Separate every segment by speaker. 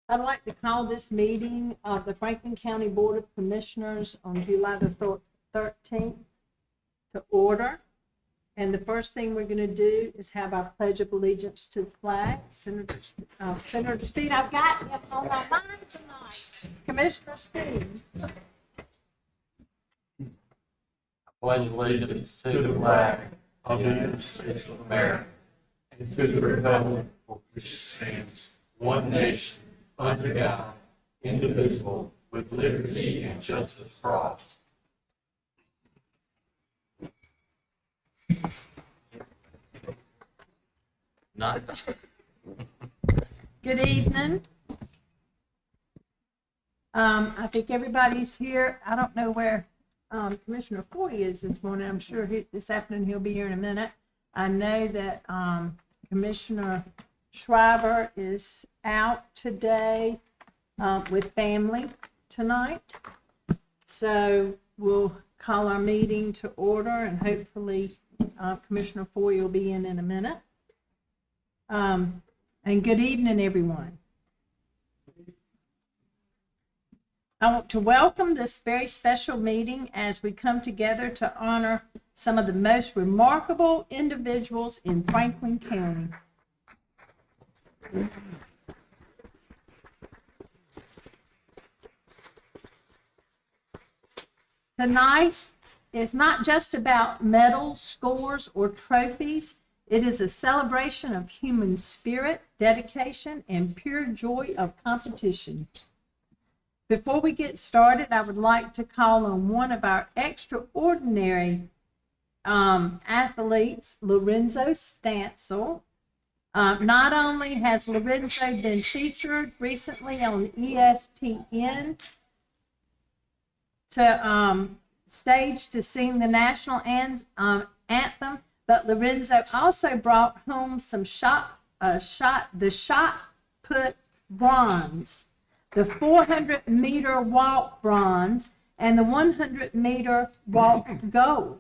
Speaker 1: I'd like to call this meeting of the Franklin County Board of Commissioners on July the 13th to order. And the first thing we're going to do is have our Pledge of Allegiance to the flag. Senator Speed, I've got you on my mind tonight. Commissioner Speed.
Speaker 2: Pledge allegiance to the flag of the United States of America and to the republic for which it stands, one nation, under God, indivisible, with liberty and justice for all.
Speaker 1: Good evening. I think everybody's here. I don't know where Commissioner Foy is this morning. I'm sure this afternoon he'll be here in a minute. I know that Commissioner Shriver is out today with family tonight. So we'll call our meeting to order, and hopefully Commissioner Foy will be in a minute. And good evening, everyone. I want to welcome this very special meeting as we come together to honor some of the most remarkable individuals in Franklin County. Tonight is not just about medals, scores, or trophies. It is a celebration of human spirit, dedication, and pure joy of competition. Before we get started, I would like to call on one of our extraordinary athletes, Lorenzo Stansel. Not only has Lorenzo been featured recently on ESPN to stage to sing the national anthem, but Lorenzo also brought home some shot put bronze, the 400-meter walk bronze, and the 100-meter walk gold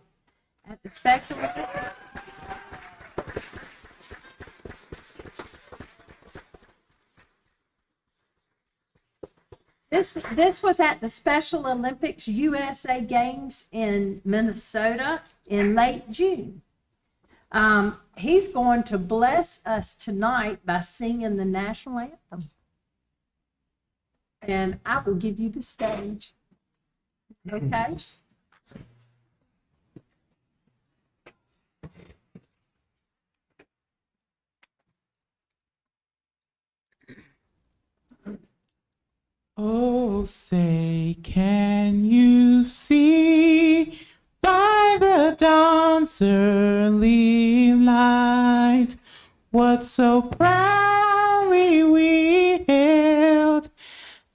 Speaker 1: at the Special Olympics. This was at the Special Olympics USA Games in Minnesota in late June. He's going to bless us tonight by singing the national anthem. And I will give you the stage. Okay?
Speaker 3: Oh, say, can you see by the dawn's early light what so proudly we hailed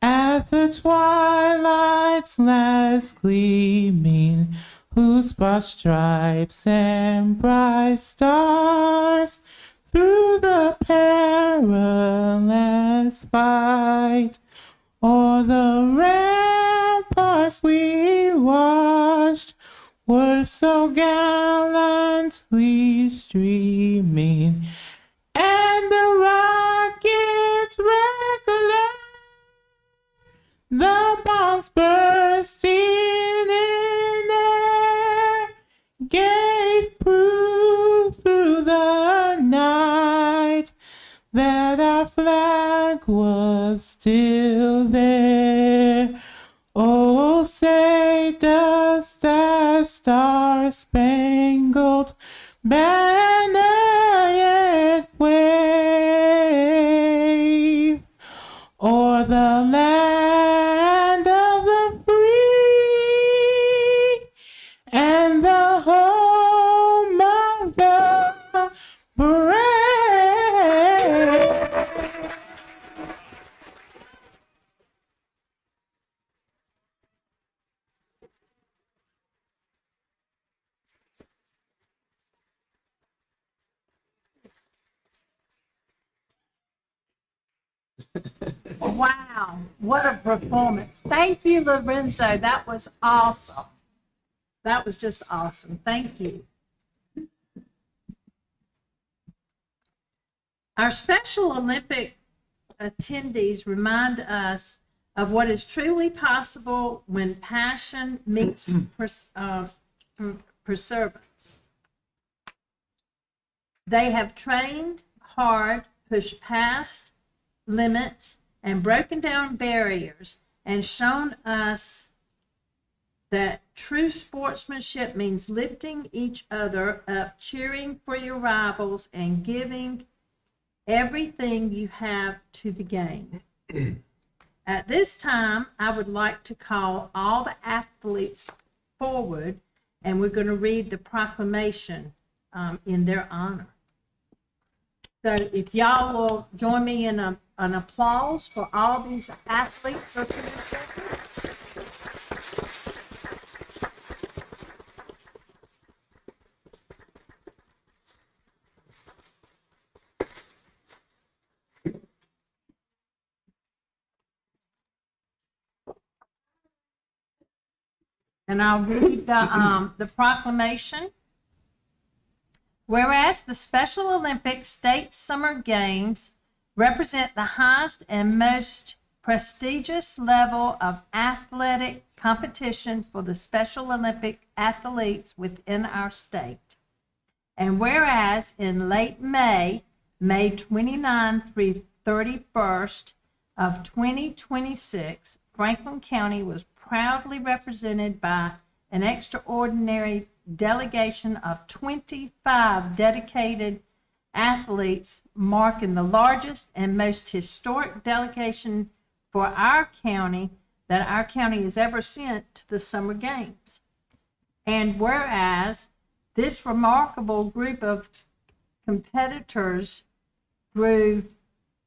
Speaker 3: at the twilight's last gleaming, whose broad stripes and bright stars through the perilous fight o'er the ramparts we watched were so gallantly streaming, and the rockets wrecked the bombs bursting in air gave proof through the night that our flag was still there. Oh, say does that star-spangled banner yet wave o'er the land of the free and the home of the brave?
Speaker 1: Wow, what a performance. Thank you, Lorenzo. That was awesome. That was just awesome. Thank you. Our Special Olympic attendees remind us of what is truly possible when passion meets perseverance. They have trained hard, pushed past limits, and broken down barriers, and shown us that true sportsmanship means lifting each other up, cheering for your rivals, and giving everything you have to the game. At this time, I would like to call all the athletes forward, and we're going to read the proclamation in their honor. So if y'all will join me in an applause for all these athletes for today's. And I'll read the proclamation. Whereas the Special Olympics State Summer Games represent the highest and most prestigious level of athletic competition for the Special Olympic athletes within our state. And whereas in late May 29 through 31st of 2026, Franklin County was proudly represented by an extraordinary delegation of 25 dedicated athletes, marking the largest and most historic delegation for our county that our county has ever sent to the Summer Games. And whereas this remarkable group of competitors through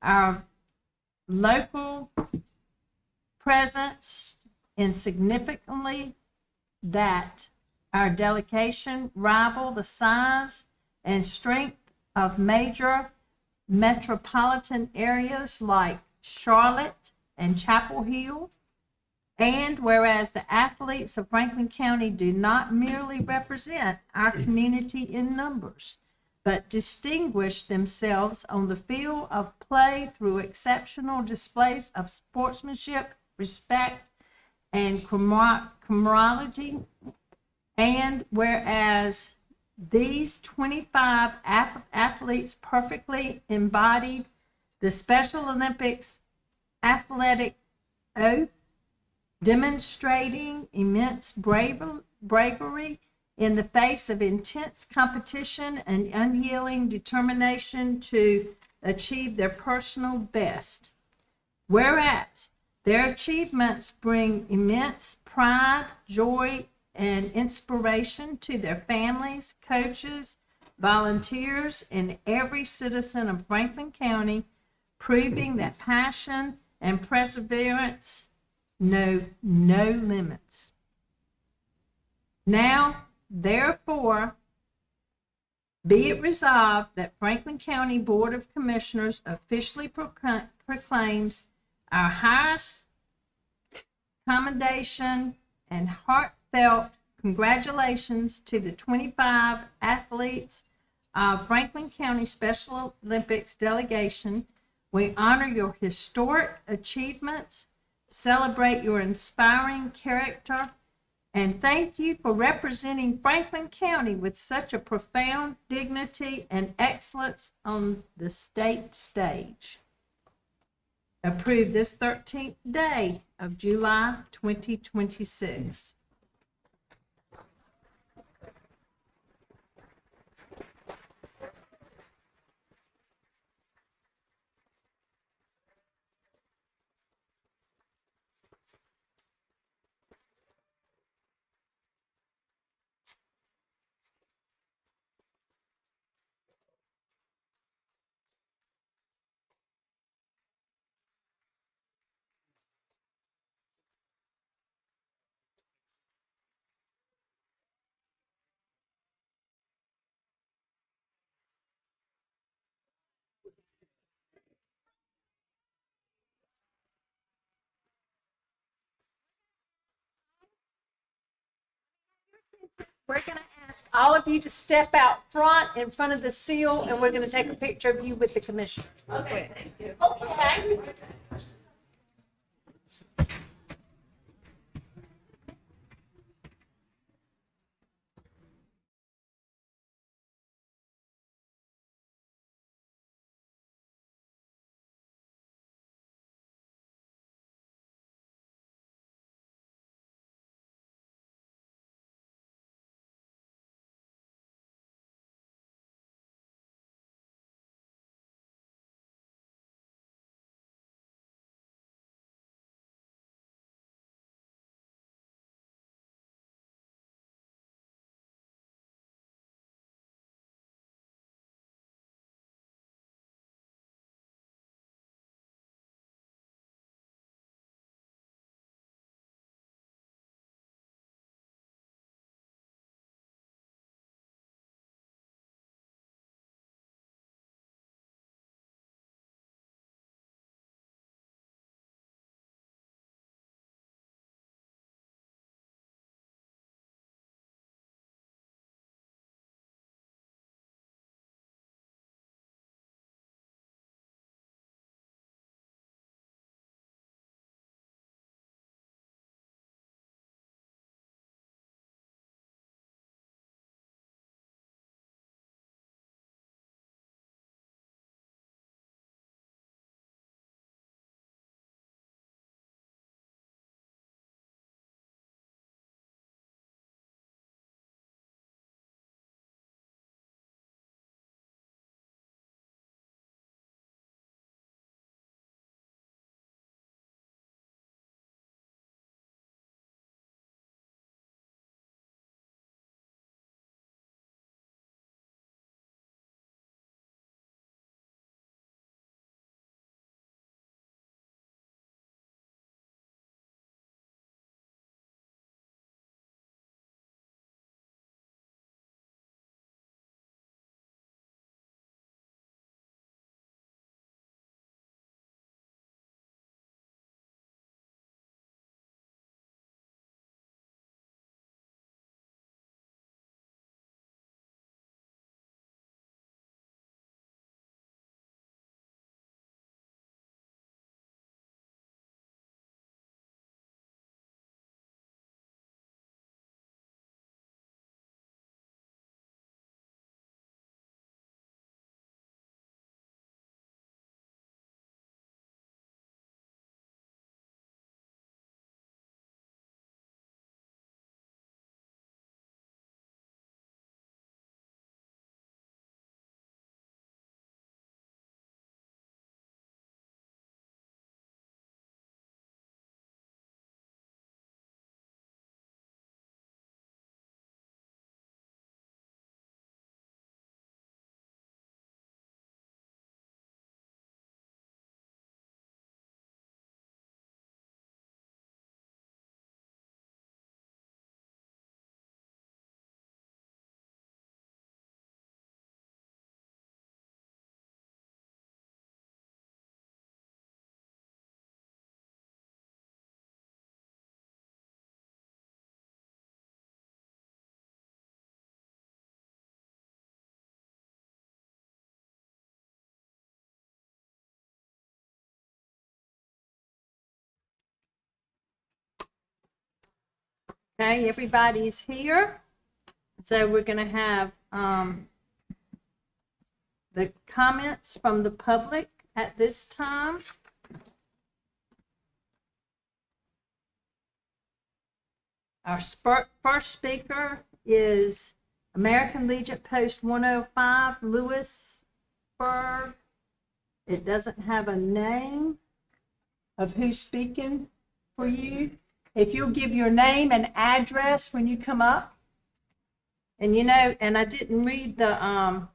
Speaker 1: our local presence and significantly that our delegation rival the size and strength of major metropolitan areas like Charlotte and Chapel Hill. And whereas the athletes of Franklin County do not merely represent our community in numbers, but distinguish themselves on the field of play through exceptional displays of sportsmanship, respect, and camaraderie. And whereas these 25 athletes perfectly embodied the Special Olympics athletic oath, demonstrating immense bravery in the face of intense competition and unyielding determination to achieve their personal best. Whereas their achievements bring immense pride, joy, and inspiration to their families, coaches, volunteers, and every citizen of Franklin County, proving that passion and perseverance know no limits. Now, therefore, be it resolved that Franklin County Board of Commissioners officially proclaims our highest commendation and heartfelt congratulations to the 25 athletes of Franklin County Special Olympics delegation. We honor your historic achievements, celebrate your inspiring character, and thank you for representing Franklin County with such a profound dignity and excellence on the state stage. Approved this 13th day of July 2026. we're going to ask all of you to step out front in front of the seal, and we're going to take a picture of you with the commissioner. Okay, thank you. Okay. Okay, everybody's here. So we're going to have the comments from the public at this time. Our first speaker is American Legion Post 105, Lewisburg. It doesn't have a name of who's speaking for you. If you'll give your name and address when you come up. And you know, and I didn't read the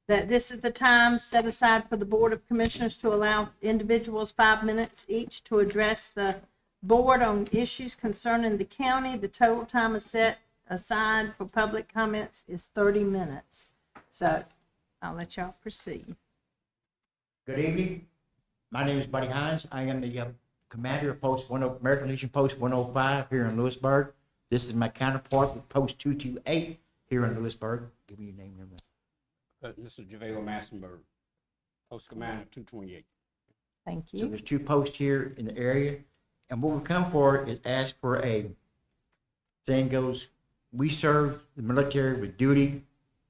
Speaker 1: that this is the time set aside for the Board of Commissioners to allow individuals 5 minutes each to address the board on issues concerning the county. The total time is set aside for public comments is 30 minutes. So I'll let y'all proceed.
Speaker 4: Good evening. My name is Buddy Hines. I am the commander of American Legion Post 105 here in Lewisburg. This is my counterpart with Post 228 here in Lewisburg. Give me your name and number.
Speaker 5: This is JaVale Massenberg, Post Commander 228.
Speaker 1: Thank
Speaker 4: So
Speaker 1: you.
Speaker 4: there's 2 posts here in the area, and what we come for is ask for a, saying goes, we serve the military with duty,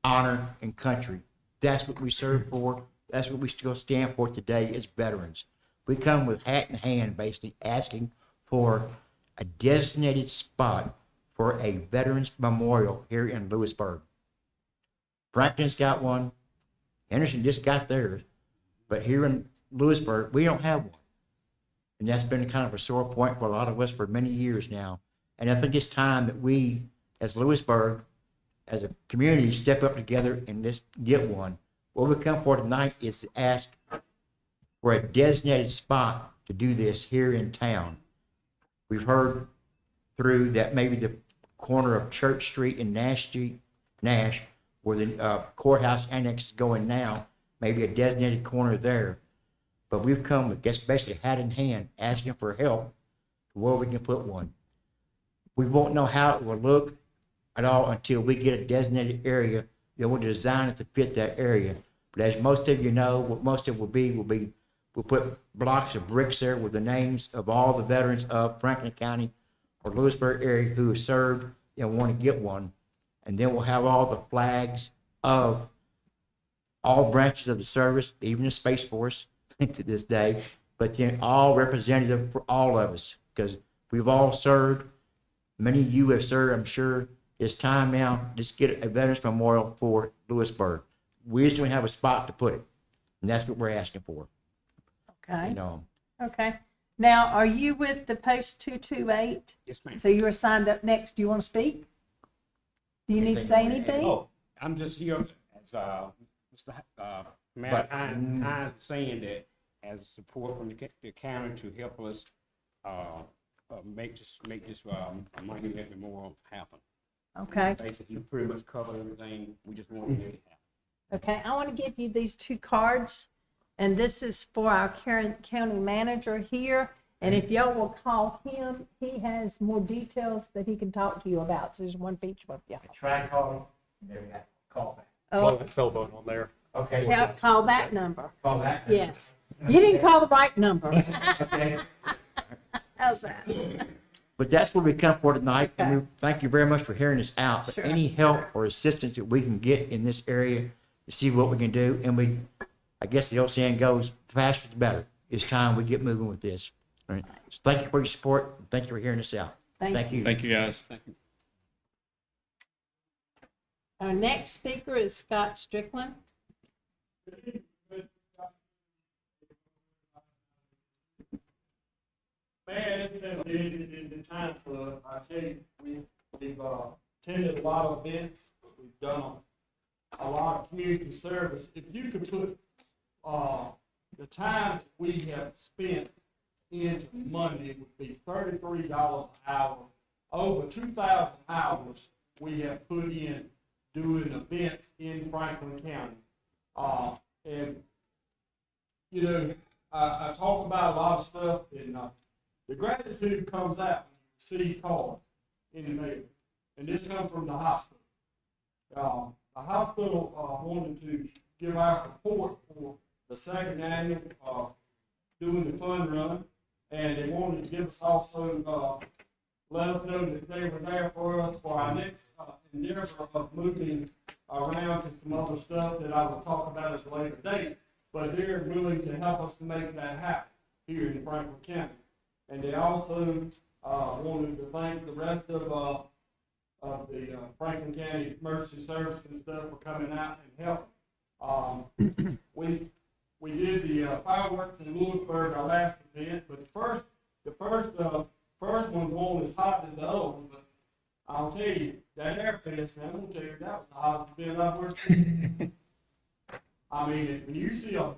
Speaker 4: honor, and country. That's what we serve for. That's what we still stand for today as veterans. We come with hat in hand, basically asking for a designated spot for a Veterans Memorial here in Lewisburg. Franklin's got one. Henderson just got theirs. But here in Lewisburg, we don't have one. And that's been kind of a sore point for a lot of us for many years now. And I think it's time that we, as Lewisburg, as a community, step up together and just get one. What we come for tonight is to ask for a designated spot to do this here in town. We've heard through that maybe the corner of Church Street and Nash Street, where the courthouse annex is going now, maybe a designated corner there. But we've come, I guess, basically hat in hand, asking for help to where we can put one. We won't know how it will look at all until we get a designated area that will design it to fit that area. But as most of you know, what most of it will be, we'll put blocks of bricks there with the names of all the veterans of Franklin County or Lewisburg area who have served and want to get one. And then we'll have all the flags of all branches of the service, even the Space Force to this day, but then all representative for all of us, because we've all served. Many of you have served, I'm sure. It's time now, just get a Veterans Memorial for Lewisburg. We just don't have a spot to put it, and that's what we're asking for.
Speaker 1: Okay.
Speaker 4: You know,
Speaker 1: Okay. Now, are you with the Post 228?
Speaker 5: Yes, ma'am.
Speaker 1: So you were signed up next. Do you want to speak? Do you need to say anything?
Speaker 5: Oh, I'm just here as Mr. Commander Hines was saying that as support from the county to help us make this monument memorial happen.
Speaker 1: Okay.
Speaker 5: Basically, you pretty much covered everything. We just want to make it happen.
Speaker 1: Okay. I want to give you these 2 cards, and this is for our county manager here. And if y'all will call him, he has more details that he can talk to you about. So there's one for each of y'all.
Speaker 4: try calling, there we go, call back.
Speaker 1: Oh,
Speaker 2: Cell phone on there.
Speaker 4: Okay.
Speaker 1: call that number.
Speaker 4: Call back?
Speaker 1: Yes. You didn't call the right number.
Speaker 4: Okay.
Speaker 1: How's that?
Speaker 4: But that's what we come for tonight, and we thank you very much for hearing us out. But
Speaker 1: Sure.
Speaker 4: any help or assistance that we can get in this area to see what we can do, and I guess the old saying goes, faster the better. It's time we get moving with this. All right. So thank you for your support, and thank you for hearing us out.
Speaker 1: Thank you.
Speaker 2: Thank you, guys. Thank you.
Speaker 1: Our next speaker is Scott Strickland.
Speaker 6: Man, it's been busy time for us. I tell you, we've attended a lot of events. We've done a lot of community service. If you could put the time that we have spent into money, it would be $33 an hour. Over 2,000 hours we have put in doing events in Franklin County. And, you know, I talk about a lot of stuff, and the gratitude comes out when you see cards in the mail. And this comes from the hospital. The hospital wanted to give our support for the second annual doing the fun run. And they wanted to give us also, let us know that they were there for us for our next endeavor of moving around to some other stuff that I will talk about at a later date. But they're willing to help us to make that happen here in Franklin County. And they also wanted to thank the rest of the Franklin County Emergency Service and stuff for coming out and helping. We did the fireworks in Lewisburg, our last event, but the first one wasn't as hot as the other one. But I'll tell you, that air fest, man, I'm gonna tell you, that was the hottest event I've ever seen. I mean, when you see a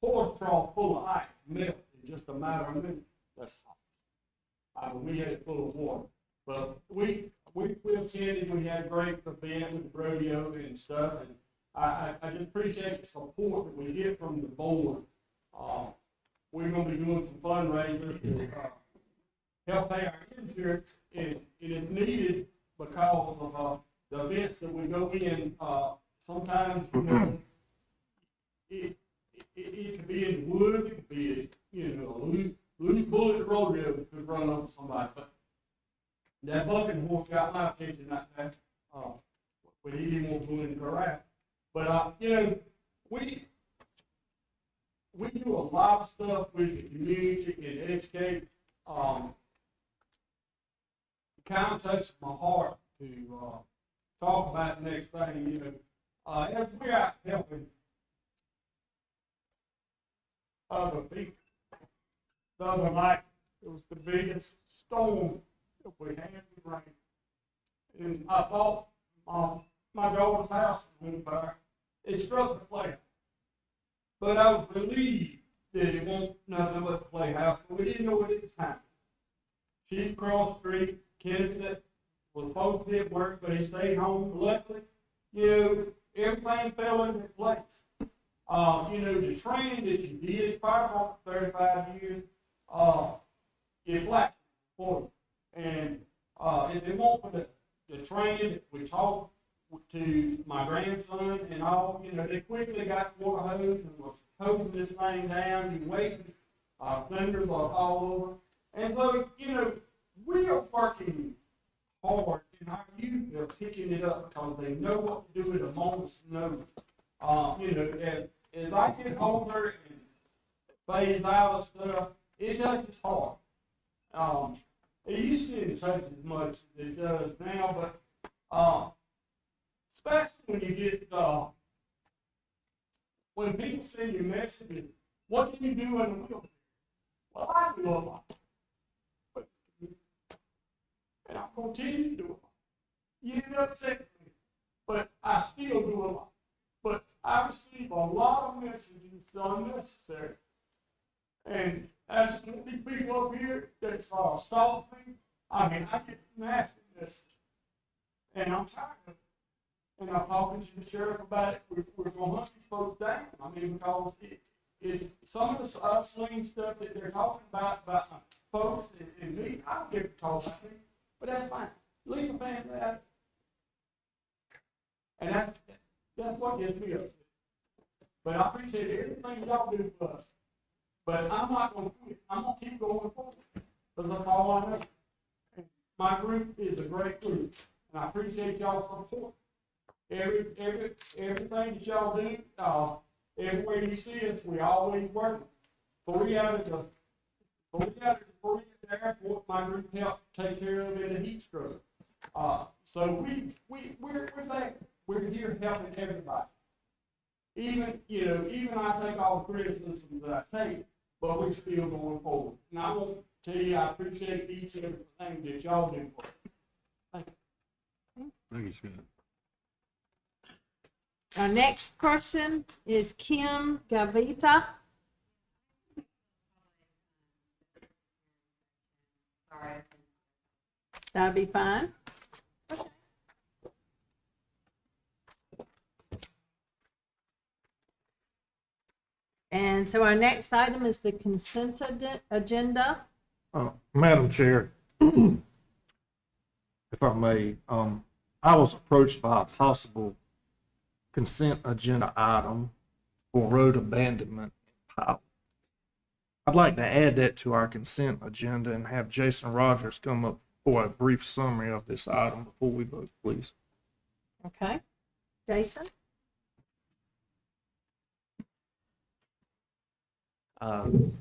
Speaker 6: horse trough full of ice melt in just a matter of minutes, that's hot. I mean, we had it full of water. But we attended, we had a great event with the rodeo and stuff, and I just appreciate the support that we get from the board. We're gonna be doing some fundraisers help pay our insurance, and it is needed because of, the events that we go in, sometimes, you know, it could be in the woods, it could be, you know, a loose bullet rodeo could run over somebody, but that bucking horse got my attention that day, but he didn't want to go in the corral. But, you know, we do a lot of stuff with the community and educate. It kind of touches my heart to, talk about the next thing, you know. As we're out helping other people, the other night, it was the biggest storm that we had in rain. And I thought, my daughter's house was on fire. It struck the playhouse. But I was relieved that it wasn't nothing but the playhouse, but we didn't know it at the time. She's across the street, Kenneth that was supposed to be at work, but he stayed home. Luckily, you know, everything fell into place. You know, the training that you did, fire department 35 years, it flashed for you. And if it won't for the training that we taught to my grandson and all, you know, they quickly got water hose and was hosing this thing down and waiting. Cinders are all over. And so, you know, we are working hard, and our youth are picking it up because they know what to do at a moment's notice. You know, as I get older and phase out of stuff, it touches hard. It used to didn't touch as much as it does now, but especially when you get when people send you messages, what can you do in the wheelchair? Well, I do a lot, but and I'll continue to do a lot. You end up upset me, but I still do a lot. But I receive a lot of messages that are unnecessary. And I just want these people up here that stalk me. I mean, I get nasty messages. And I'm tired of it. And I'm talking to the sheriff about it. We're going to hunt these folks down. I mean, because some of the unseen stuff that they're talking about my folks and me, I don't care to talk about me, but that's fine. Leave the family out. And that's what gets me upset. But I appreciate everything y'all do for us. But I'm not going to quit. I'm going to keep going forward. Because that's all I know. And my group is a great group. And I appreciate y'all's support. Everything that y'all do, everywhere you see us, we always work. 3 out of the 3 at the airport, my group helped take care of in a heat stroke. So we're there. We're here helping everybody. Even I take all the criticism that I take, but we're still going forward. And I want to tell you, I appreciate each and everything that y'all do for us. Thank you.
Speaker 2: Thank you, Scott.
Speaker 1: Our next person is Kim Gavita. That'll be fine. And so our next item is the consent agenda.
Speaker 7: Madam Chair, if I may, I was approached by a possible consent agenda item for road abandonment in Powell. I'd like to add that to our consent agenda and have Jason Rogers come up for a brief summary of this item before we vote, please.
Speaker 1: Okay, Jason?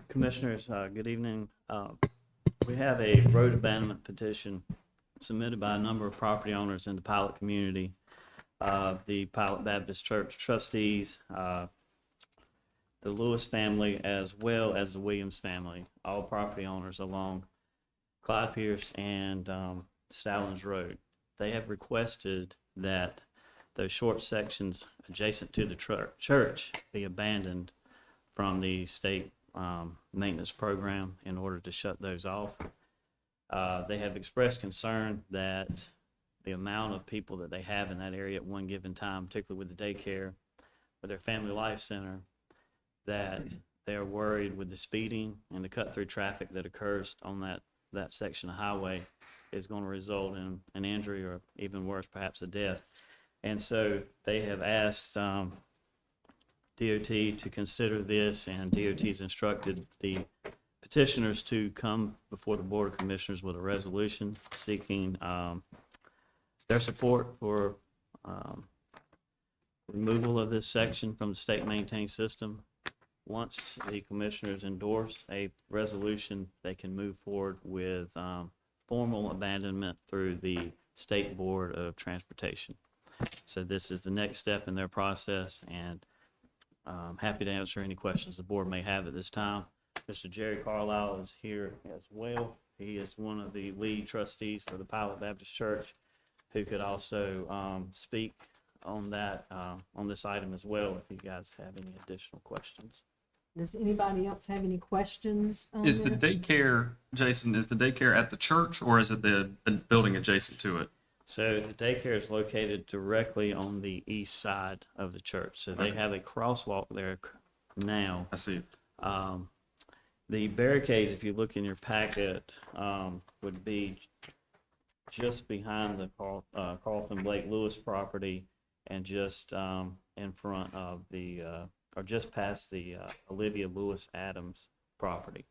Speaker 8: Commissioners, good evening. We have a road abandonment petition submitted by a number of property owners in the Pilot community, the Pilot Baptist Church trustees, the Lewis family, as well as the Williams family, all property owners along Clyde Pierce and Stallings Road. They have requested that those short sections adjacent to the church be abandoned from the state maintenance program in order to shut those off. They have expressed concern that the amount of people that they have in that area at one given time, particularly with the daycare, with their family life center, that they're worried with the speeding and the cut-through traffic that occurs on that that section of highway is going to result in an injury or even worse, perhaps a death. And so they have asked DOT to consider this, and DOT's instructed the petitioners to come before the Board of Commissioners with a resolution seeking their support for removal of this section from the state maintained system. Once the commissioners endorse a resolution, they can move forward with formal abandonment through the State Board of Transportation. So this is the next step in their process, and I'm happy to answer any questions the board may have at this time. Mr. Jerry Carlisle is here as well. He is one of the lead trustees for the Pilot Baptist Church, who could also speak on that, on this item as well, if you guys have any additional questions.
Speaker 1: Does anybody else have any questions on
Speaker 9: Is the
Speaker 1: this?
Speaker 9: daycare, Jason, is the daycare at the church or is it the building adjacent to it?
Speaker 8: So the daycare is located directly on the east side of the church. So they have a crosswalk there now.
Speaker 9: I see.
Speaker 8: The barricades, if you look in your packet, would be just behind the Carlton Blake Lewis property and just in front of the, or just past the Olivia Lewis Adams property.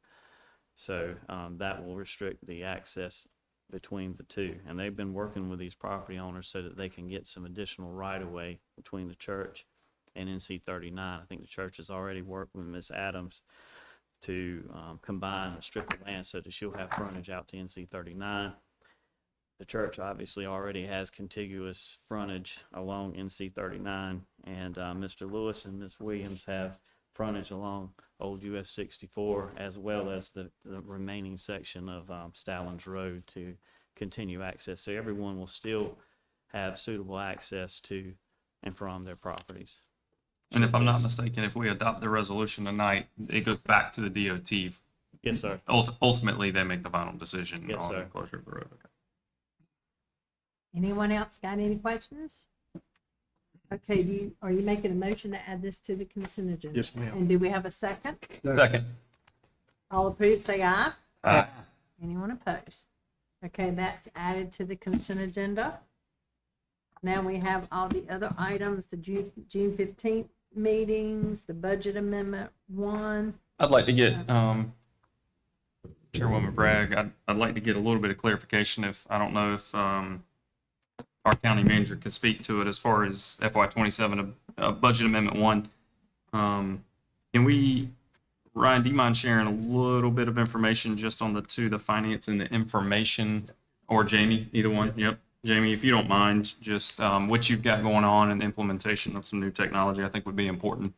Speaker 8: So that will restrict the access between the two. And they've been working with these property owners so that they can get some additional right-of-way between the church and NC 39. I think the church has already worked with Ms. Adams to combine a strip of land so that she'll have frontage out to NC 39. The church obviously already has contiguous frontage along NC 39, and Mr. Lewis and Ms. Williams have frontage along Old US 64, as well as the remaining section of Stallings Road to continue access. So everyone will still have suitable access to and from their properties.
Speaker 9: And if I'm not mistaken, if we adopt the resolution tonight, it goes back to the DOT.
Speaker 8: Yes, sir.
Speaker 9: Ultimately, they make the final decision
Speaker 8: Yes,
Speaker 9: on
Speaker 8: sir.
Speaker 9: the closure of the road. Okay.
Speaker 1: Anyone else got any questions? Okay, are you making a motion to add this to the consent agenda?
Speaker 7: Yes, ma'am.
Speaker 1: And do we have a second?
Speaker 9: Second.
Speaker 1: All approved, say aye.
Speaker 9: Aye.
Speaker 1: Anyone opposed? Okay, that's added to the consent agenda. Now we have all the other items, the June 15th meetings, the budget amendment 1.
Speaker 9: I'd like to get, Chairwoman Bragg, I'd like to get a little bit of clarification if, I don't know if our county manager can speak to it as far as FY27, budget amendment 1. Can we, Ryan, do you mind sharing a little bit of information just on the finance and the information, or Jamie, either one? Yep. Jamie, if you don't mind, just what you've got going on and the implementation of some new technology, I think would be important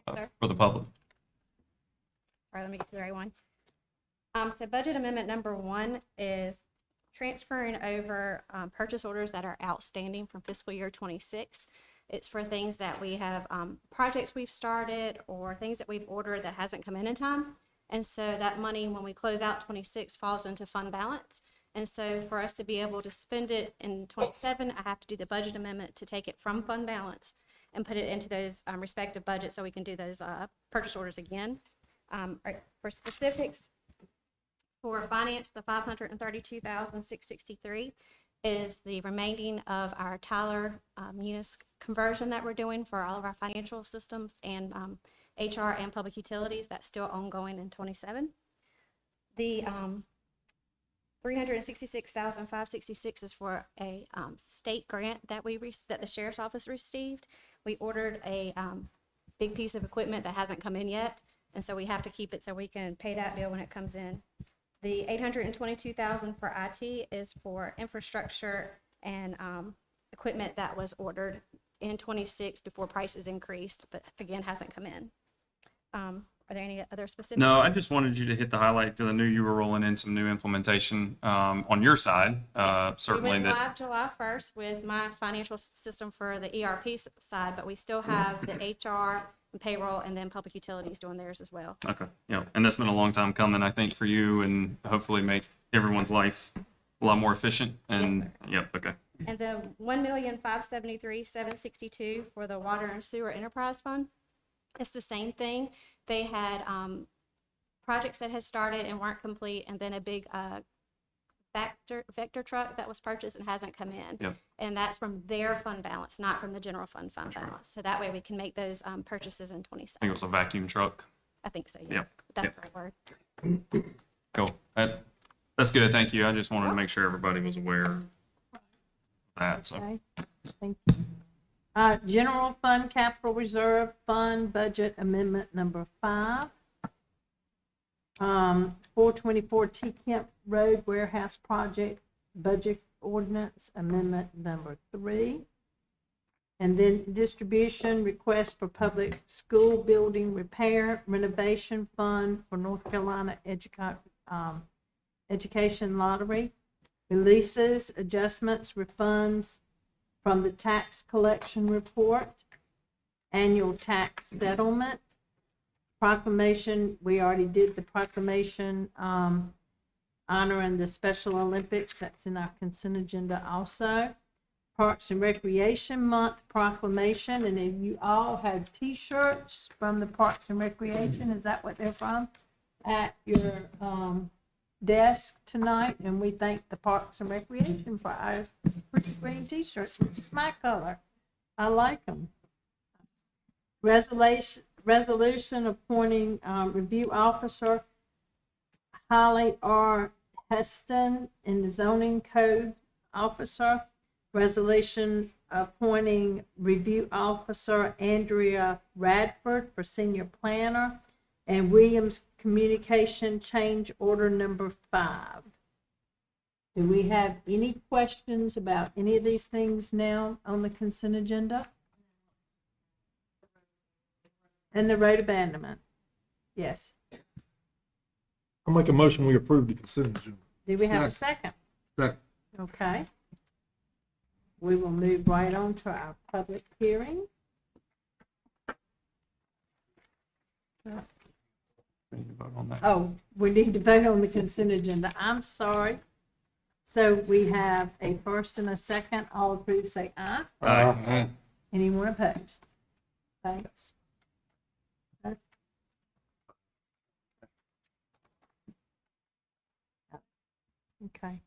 Speaker 10: Yes, sir.
Speaker 9: for the public.
Speaker 10: All right, let me get to the right one. So budget amendment number 1 is transferring over purchase orders that are outstanding from fiscal year 26. It's for things that we have, projects we've started or things that we've ordered that hasn't come in time. And so that money, when we close out 26, falls into fund balance. And so for us to be able to spend it in 27, I have to do the budget amendment to take it from fund balance and put it into those respective budgets so we can do those purchase orders again. For specifics, for finance, the $532,663 is the remaining of our Tyler Munis conversion that we're doing for all of our financial systems and HR and public utilities. That's still ongoing in 27. The $366,566 is for a state grant that that the sheriff's office received. We ordered a big piece of equipment that hasn't come in yet, and so we have to keep it so we can pay that bill when it comes in. The $822,000 for IT is for infrastructure and equipment that was ordered in 26 before prices increased, but again hasn't come in. Are there any other specific?
Speaker 9: No, I just wanted you to hit the highlight because I knew you were rolling in some new implementation on your side. Certainly
Speaker 10: We went
Speaker 9: that.
Speaker 10: live July 1st with my financial system for the ERP side, but we still have the HR and payroll and then public utilities doing theirs as well.
Speaker 9: Okay. Yeah. And that's been a long time coming, I think, for you, and hopefully make everyone's life a lot more efficient. And yep. Okay.
Speaker 10: And the $1,573,762 for the water and sewer enterprise fund, it's the same thing. They had projects that had started and weren't complete, and then a big vector truck that was purchased and hasn't come in.
Speaker 9: Yep.
Speaker 10: And that's from their fund balance, not from the general fund balance. So that way we can make those purchases in
Speaker 9: I think it
Speaker 10: 27.
Speaker 9: was a vacuum truck.
Speaker 10: I think so, yes.
Speaker 9: Yep.
Speaker 10: That's
Speaker 9: Yep.
Speaker 10: the right word.
Speaker 9: Cool. That's good. Thank you. I just wanted to make sure everybody was aware of that. So
Speaker 1: Okay, thank you. General Fund Capital Reserve Fund Budget Amendment number 5. 424 T Kemp Road Warehouse Project Budget Ordinance Amendment number 3. And then distribution request for public school building repair renovation fund for North Carolina Education Lottery. Releases, adjustments, refunds from the tax collection report. Annual tax settlement. Proclamation, we already did the proclamation honoring the Special Olympics. That's in our consent agenda also. Parks and Recreation Month proclamation, and then you all have T-shirts from the Parks and Recreation. Is that what they're from? At your desk tonight, and we thank the Parks and Recreation for our pretty green T-shirts, which is my color. I like them. Resolution appointing review officer Holly R. Heston in the zoning code officer. Resolution appointing review officer Andrea Radford for senior planner, and Williams Communication change order number 5. Do we have any questions about any of these things now on the consent agenda? And the road abandonment? Yes.
Speaker 7: I'll make a motion, we approve the consent agenda.
Speaker 1: Do we have a second?
Speaker 7: Second.
Speaker 1: Okay. We will move right on to our public hearing.
Speaker 9: we need to vote on that.
Speaker 1: Oh, we need to vote on the consent agenda. I'm sorry. So we have a first and a second. All approved, say aye.
Speaker 9: Aye.
Speaker 1: Anyone opposed? Thanks. Okay.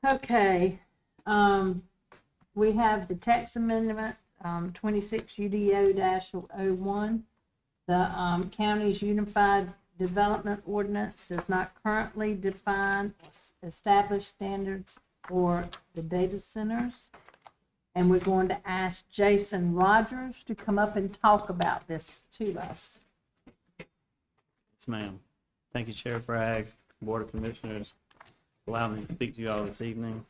Speaker 1: Okay, we have the text amendment, 26 UDO-01. The county's unified development ordinance does not currently define or establish standards for the data centers. And we're going to ask Jason Rogers to come up and talk about this to us.
Speaker 8: Yes, ma'am. Thank you, Chair Bragg, Board of Commissioners. Allow me to speak to you all this evening.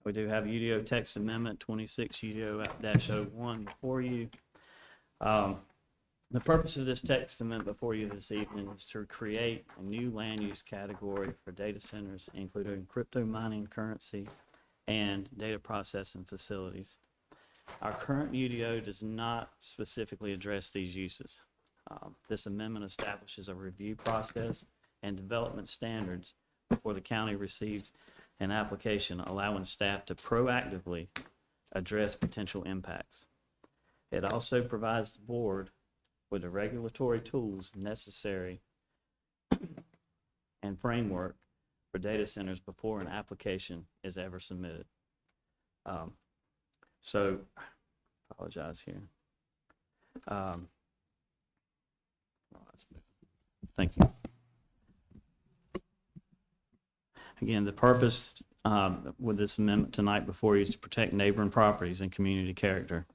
Speaker 8: We do have UDO text amendment 26 UDO-01 before you. The purpose of this text amendment before you this evening is to create a new land use category for data centers, including crypto mining currency and data processing facilities. Our current UDO does not specifically address these uses. This amendment establishes a review process and development standards before the county receives an application, allowing staff to proactively address potential impacts. It also provides the board with the regulatory tools necessary and framework for data centers before an application is ever submitted. Apologize here. Thank you. Again, the purpose with this amendment tonight before you is to protect neighboring properties and community character,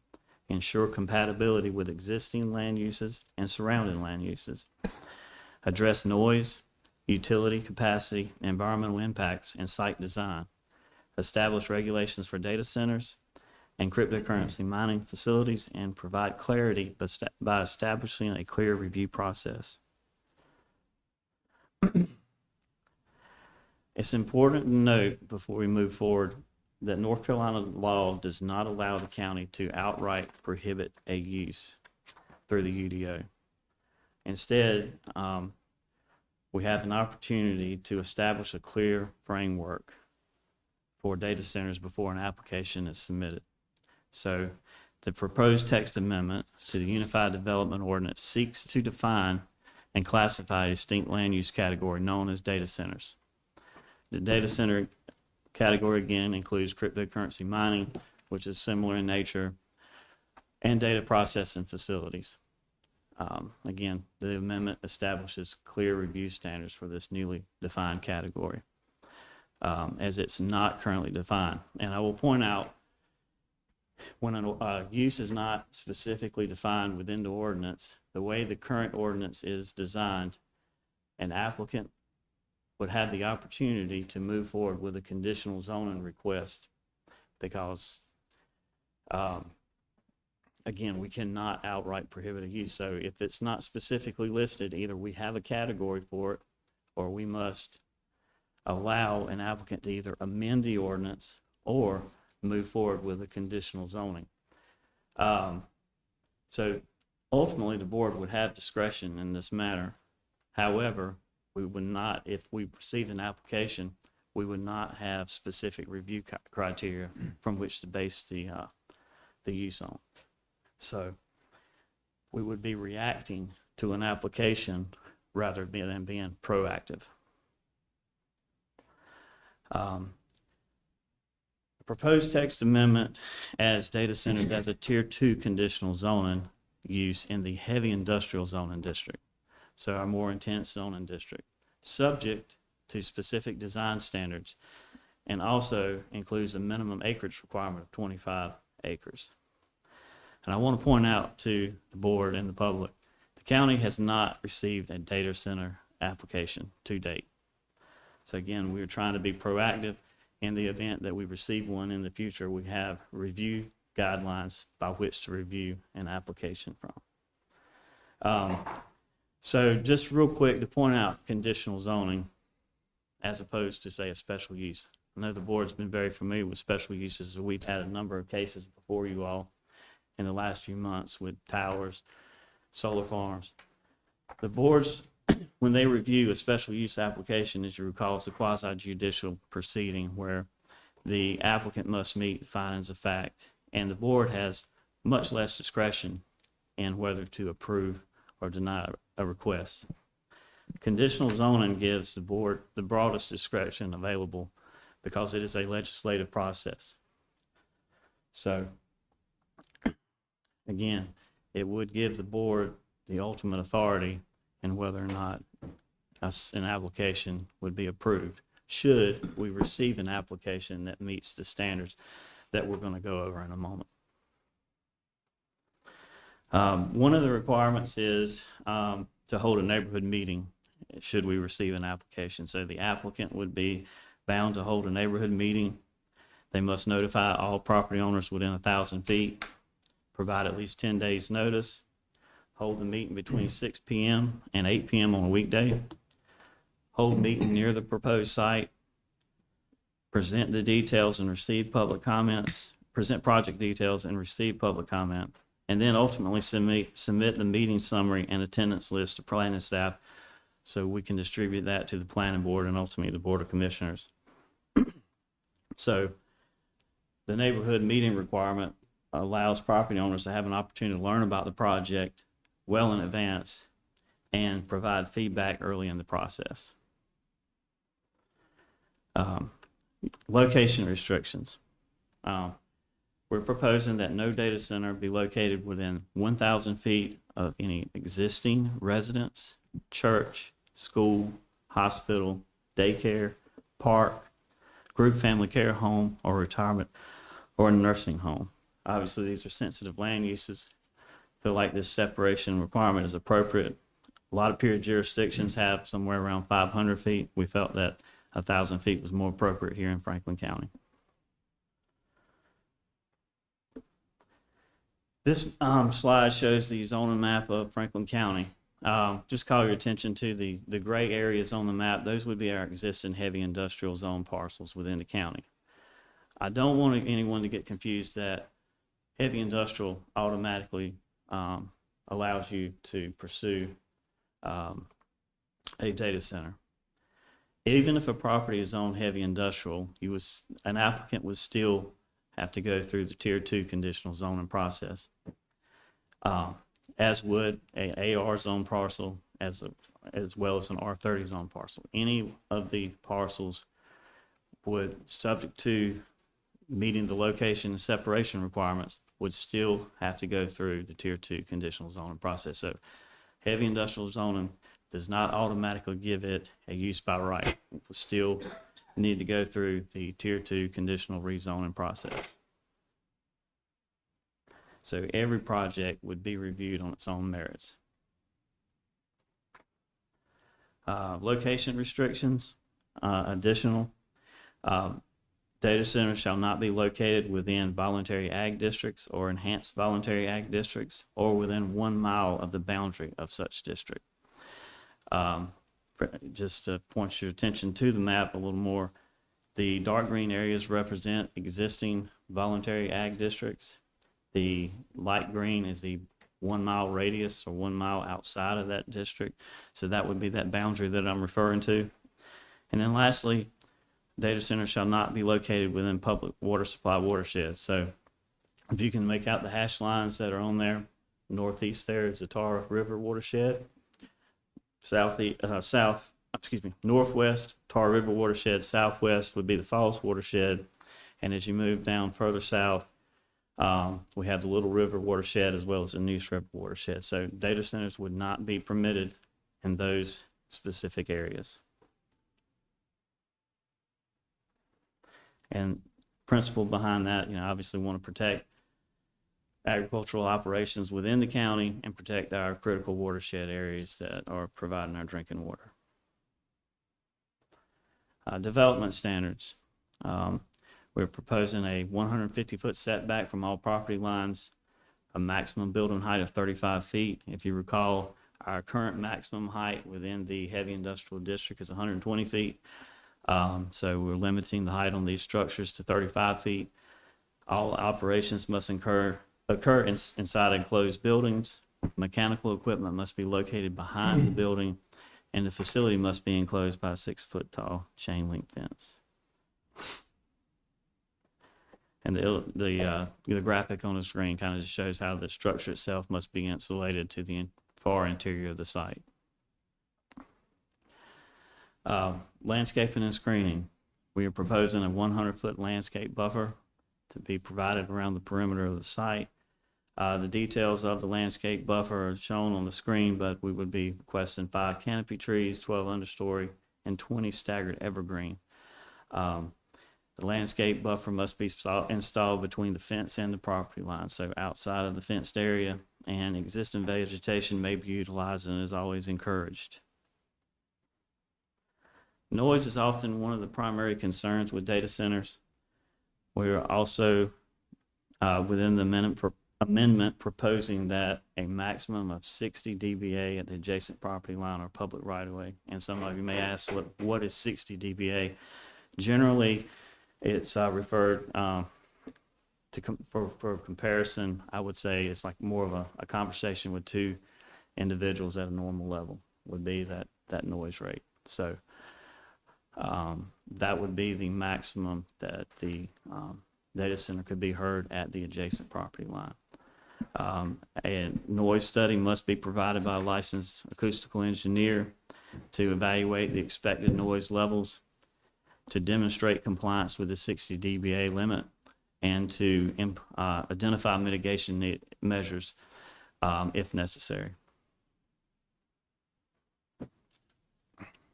Speaker 8: ensure compatibility with existing land uses and surrounding land uses, address noise, utility capacity, environmental impacts, and site design, establish regulations for data centers and cryptocurrency mining facilities, and provide clarity by establishing a clear review process. It's important to note before we move forward that North Carolina law does not allow the county to outright prohibit a use through the UDO. Instead, we have an opportunity to establish a clear framework for data centers before an application is submitted. So the proposed text amendment to the Unified Development Ordinance seeks to define and classify a distinct land use category known as data centers. The data center category again includes cryptocurrency mining, which is similar in nature, and data processing facilities. Again, the amendment establishes clear review standards for this newly defined category, as it's not currently defined. And I will point out, when a use is not specifically defined within the ordinance, the way the current ordinance is designed, an applicant would have the opportunity to move forward with a conditional zoning request because, again, we cannot outright prohibit a use. So if it's not specifically listed, either we have a category for it or we must allow an applicant to either amend the ordinance or move forward with a conditional zoning. So ultimately, the board would have discretion in this matter. However, we would not, if we received an application, we would not have specific review criteria from which to base the use on. So we would be reacting to an application rather than being proactive. The proposed text amendment adds data centers as a tier 2 conditional zoning use in the heavy industrial zoning district, so our more intense zoning district, subject to specific design standards, and also includes a minimum acreage requirement of 25 acres. And I want to point out to the board and the public, the county has not received a data center application to date. So again, we're trying to be proactive. In the event that we receive one in the future, we have review guidelines by which to review an application from. So just real quick to point out conditional zoning as opposed to, say, a special use. I know the board's been very familiar with special uses. We've had a number of cases before you all in the last few months with towers, solar farms. The boards, when they review a special use application, as you recall, it's a quasi-judicial proceeding where the applicant must meet findings of fact, and the board has much less discretion in whether to approve or deny a request. Conditional zoning gives the board the broadest discretion available because it is a legislative process. So, again, it would give the board the ultimate authority in whether or not an application would be approved, should we receive an application that meets the standards that we're going to go over in a moment. One of the requirements is to hold a neighborhood meeting should we receive an application. So the applicant would be bound to hold a neighborhood meeting. They must notify all property owners within 1,000 feet, provide at least 10 days notice, hold the meeting between 6 p.m. and 8 p.m. on a weekday, hold meeting near the proposed site, present the details and receive public comments, present project details and receive public comment, and then ultimately submit the meeting summary and attendance list to planning staff so we can distribute that to the planning board and ultimately the board of commissioners. So the neighborhood meeting requirement allows property owners to have an opportunity to learn about the project well in advance and provide feedback early in the process. Location restrictions. We're proposing that no data center be located within 1,000 feet of any existing residence, church, school, hospital, daycare, park, group family care home, or retirement or nursing home. Obviously, these are sensitive land uses. Feel like this separation requirement is appropriate. A lot of peer jurisdictions have somewhere around 500 feet. We felt that 1,000 feet was more appropriate here in Franklin County. This slide shows the zoning map of Franklin County. Just call your attention to the gray areas on the map. Those would be our existing heavy industrial zone parcels within the county. I don't want anyone to get confused that heavy industrial automatically allows you to pursue a data center. Even if a property is zoned heavy industrial, an applicant would still have to go through the tier 2 conditional zoning process, as would a AR zone parcel as well as an R30 zone parcel. Any of the parcels would, subject to meeting the location and separation requirements, would still have to go through the Tier 2 conditional zoning process. So heavy industrial zoning does not automatically give it a use by right. It will still need to go through the Tier 2 conditional rezoning process. So every project would be reviewed on its own merits. Location restrictions, additional. Data centers shall not be located within voluntary ag districts or enhanced voluntary ag districts or within 1 mile of the boundary of such district. Just to point your attention to the map a little more, the dark green areas represent existing voluntary ag districts. The light green is the 1 mile radius or 1 mile outside of that district. So that would be that boundary that I'm referring to. And then lastly, data centers shall not be located within public water supply watersheds. So if you can make out the hash lines that are on there, northeast there is the Tar River watershed. Northwest, Tar River watershed. Southwest would be the Falls watershed. And as you move down further south, we have the Little River watershed as well as the Neuse River watershed. So data centers would not be permitted in those specific areas. And principle behind that, obviously want to protect agricultural operations within the county and protect our critical watershed areas that are providing our drinking water. Development standards. We're proposing a 150-foot setback from all property lines, a maximum building height of 35 feet. If you recall, our current maximum height within the heavy industrial district is 120 feet. So we're limiting the height on these structures to 35 feet. All operations must occur inside enclosed buildings. Mechanical equipment must be located behind the building, and the facility must be enclosed by a 6-foot tall chain link fence. And the graphic on the screen kind of just shows how the structure itself must be insulated to the far interior of the site. Landscaping and screening. We are proposing a 100-foot landscape buffer to be provided around the perimeter of the site. The details of the landscape buffer are shown on the screen, but we would be requesting 5 canopy trees, 12 understory, and 20 staggered evergreen. The landscape buffer must be installed between the fence and the property line, so outside of the fenced area, and existing vegetation may be utilized and is always encouraged. Noise is often one of the primary concerns with data centers. We are also, within the amendment, proposing that a maximum of 60 dBA at the adjacent property line or public right-of-way. And some of you may ask, what is 60 dBA? Generally, it's referred for comparison, I would say it's like more of a conversation with 2 individuals at a normal level would be that noise rate. So that would be the maximum that the data center could be heard at the adjacent property line. A noise study must be provided by a licensed acoustical engineer to evaluate the expected noise levels, to demonstrate compliance with the 60 dBA limit, and to identify mitigation measures if necessary.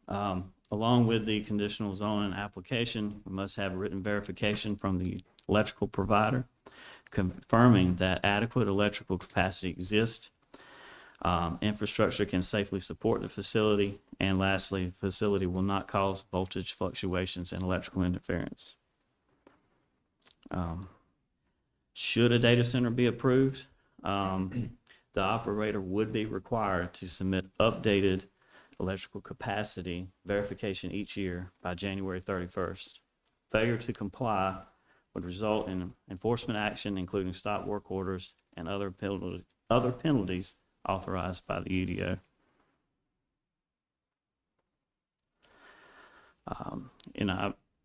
Speaker 8: Along with the conditional zoning application, we must have written verification from the electrical provider confirming that adequate electrical capacity exists, infrastructure can safely support the facility, and lastly, the facility will not cause voltage fluctuations and electrical interference. Should a data center be approved, the operator would be required to submit updated electrical capacity verification each year by January 31st. Failure to comply would result in enforcement action, including stop work orders and other penalties authorized by the UDO.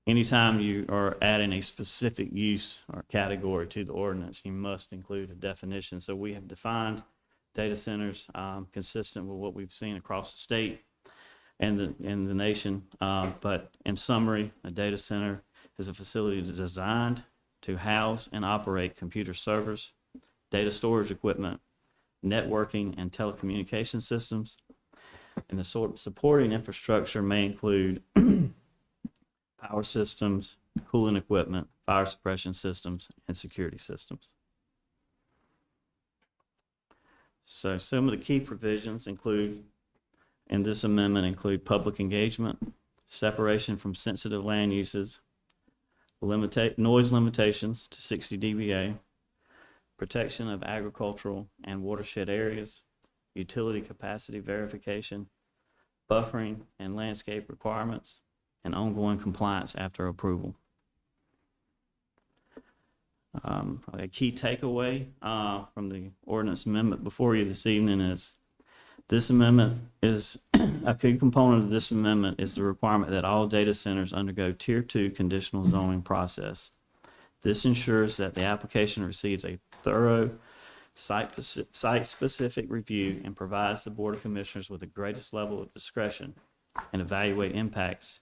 Speaker 8: Anytime you are adding a specific use or category to the ordinance, you must include a definition. So we have defined data centers, consistent with what we've seen across the state and the nation. But in summary, a data center is a facility designed to house and operate computer servers, data storage equipment, networking and telecommunication systems. And the supporting infrastructure may include power systems, cooling equipment, fire suppression systems, and security systems. So some of the key provisions in this amendment include public engagement, separation from sensitive land uses, noise limitations to 60 dBA, protection of agricultural and watershed areas, utility capacity verification, buffering and landscape requirements, and ongoing compliance after approval. A key takeaway from the ordinance amendment before you this evening is this amendment is a key component of this amendment is the requirement that all data centers undergo Tier 2 conditional zoning process. This ensures that the application receives a thorough site-specific review and provides the Board of Commissioners with the greatest level of discretion and evaluate impacts,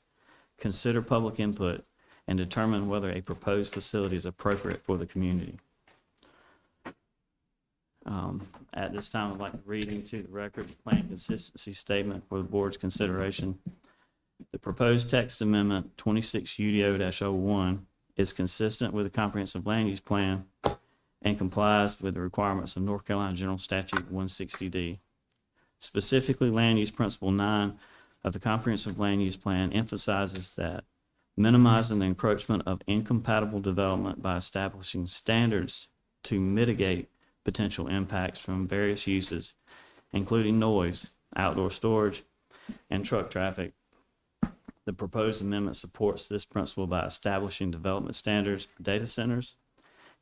Speaker 8: consider public input, and determine whether a proposed facility is appropriate for the community. At this time, I'd like to read into the record the plan consistency statement for the board's consideration. The proposed text amendment 26 UDO-01 is consistent with the comprehensive land use plan and complies with the requirements of North Carolina General Statute 160D. Specifically, Land Use Principle 9 of the Comprehensive Land Use Plan emphasizes that minimizing the encroachment of incompatible development by establishing standards to mitigate potential impacts from various uses, including noise, outdoor storage, and truck traffic. The proposed amendment supports this principle by establishing development standards for data centers.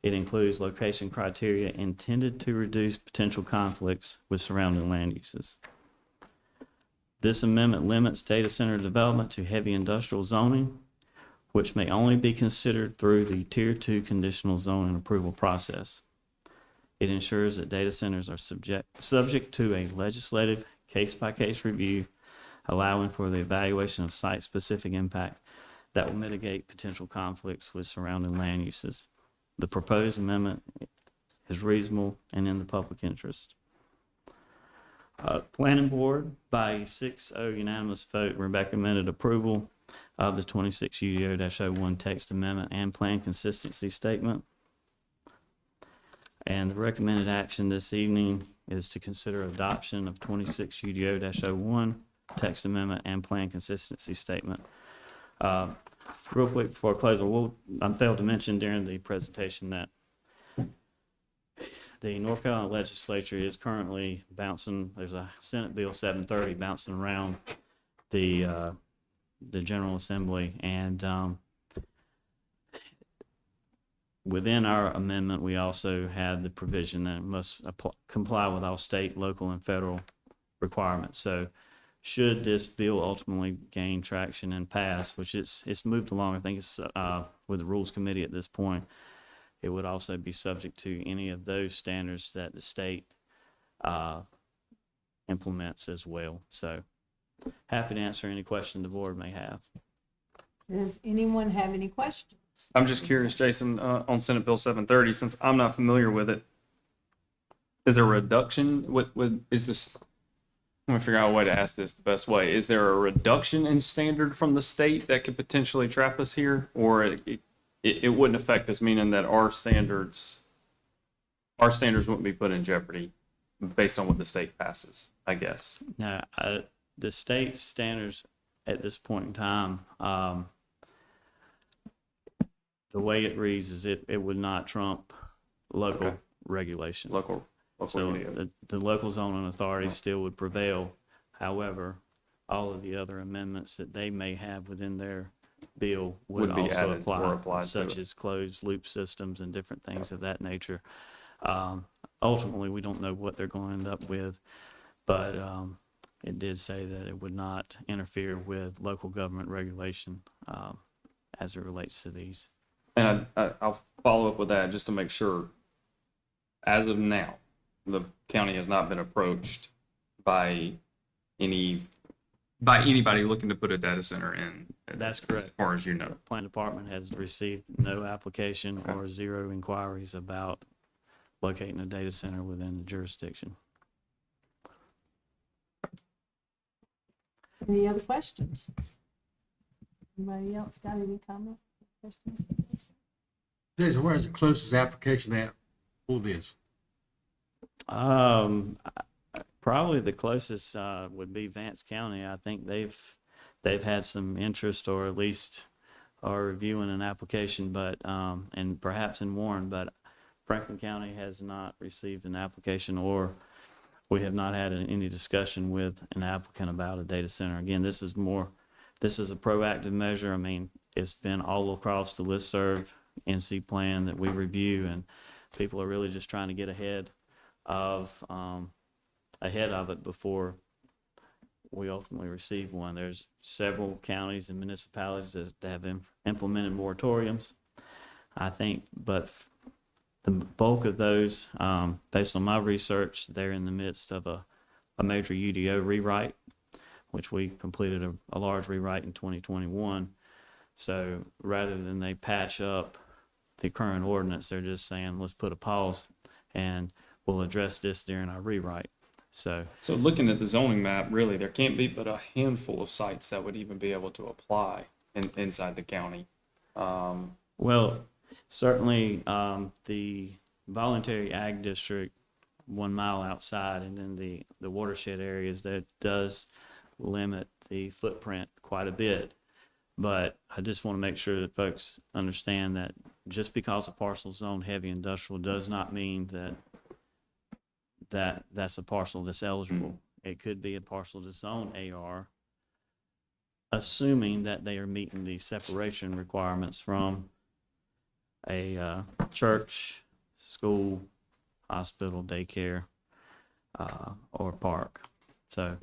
Speaker 8: It includes location criteria intended to reduce potential conflicts with surrounding land uses. This amendment limits data center development to heavy industrial zoning, which may only be considered through the Tier 2 conditional zoning approval process. It ensures that data centers are subject to a legislative case-by-case review, allowing for the evaluation of site-specific impact that will mitigate potential conflicts with surrounding land uses. The proposed amendment is reasonable and in the public interest. Planning Board, by a 6-0 unanimous vote, recommended approval of the 26 UDO-01 text amendment and plan consistency statement. And the recommended action this evening is to consider adoption of 26 UDO-01 text amendment and plan consistency statement. Real quick before I close, I failed to mention during the presentation that the North Carolina legislature is currently bouncing, there's a Senate Bill 730 bouncing around the General Assembly, and within our amendment, we also have the provision that it must comply with all state, local, and federal requirements. So should this bill ultimately gain traction and pass, which it's moved along, I think it's with the Rules Committee at this point, it would also be subject to any of those standards that the state implements as well. So happy to answer any question the board may have.
Speaker 1: Does anyone have any questions?
Speaker 9: I'm just curious, Jason, on Senate Bill 730, since I'm not familiar with it, is there a reduction is this, I'm gonna figure out a way to ask this the best way. Is there a reduction in standard from the state that could potentially trap us here? Or it wouldn't affect us, meaning that our standards wouldn't be put in jeopardy based on what the state passes, I guess.
Speaker 8: Now, the state standards at this point in time, the way it reads is it would not trump local regulation.
Speaker 9: Local
Speaker 8: So
Speaker 9: radio.
Speaker 8: the local zoning authority still would prevail. However, all of the other amendments that they may have within their bill would
Speaker 9: Would be
Speaker 8: also
Speaker 9: added or
Speaker 8: apply,
Speaker 9: applied to
Speaker 8: such
Speaker 9: it.
Speaker 8: as closed loop systems and different things of that nature. Ultimately, we don't know what they're going to end up with, but it did say that it would not interfere with local government regulation as it relates to these.
Speaker 9: And I'll follow up with that just to make sure, as of now, the county has not been approached by anybody looking to put a data center in.
Speaker 8: That's correct.
Speaker 9: As far as you know.
Speaker 8: Plant Department has received no application or zero inquiries about locating a data center within the jurisdiction.
Speaker 1: Any other questions? Anybody else got any comments, questions?
Speaker 11: Jason, where's the closest application at for this?
Speaker 8: Probably the closest would be Vance County. I think they've had some interest, or at least are reviewing an application, but and perhaps in Warren, but Franklin County has not received an application, or we have not had any discussion with an applicant about a data center. Again, this is a proactive measure. I mean, it's been all across the listserv, NC plan that we review, and people are really just trying to get ahead of it before we ultimately receive one. There's several counties and municipalities that have implemented moratoriums, I think, but the bulk of those, based on my research, they're in the midst of a major UDO rewrite, which we completed a large rewrite in 2021. So rather than they patch up the current ordinance, they're just saying, let's put a pause and we'll address this during our rewrite. So
Speaker 9: looking at the zoning map, really, there can't be but a handful of sites that would even be able to apply inside the county.
Speaker 8: well, certainly, the voluntary ag district 1 mile outside, and then the watershed areas, that does limit the footprint quite a bit. But I just want to make sure that folks understand that just because a parcel is zoned heavy industrial does not mean that's a parcel that's eligible. It could be a parcel that's zoned AR, assuming that they are meeting the separation requirements from a church, school, hospital, daycare, or park. So,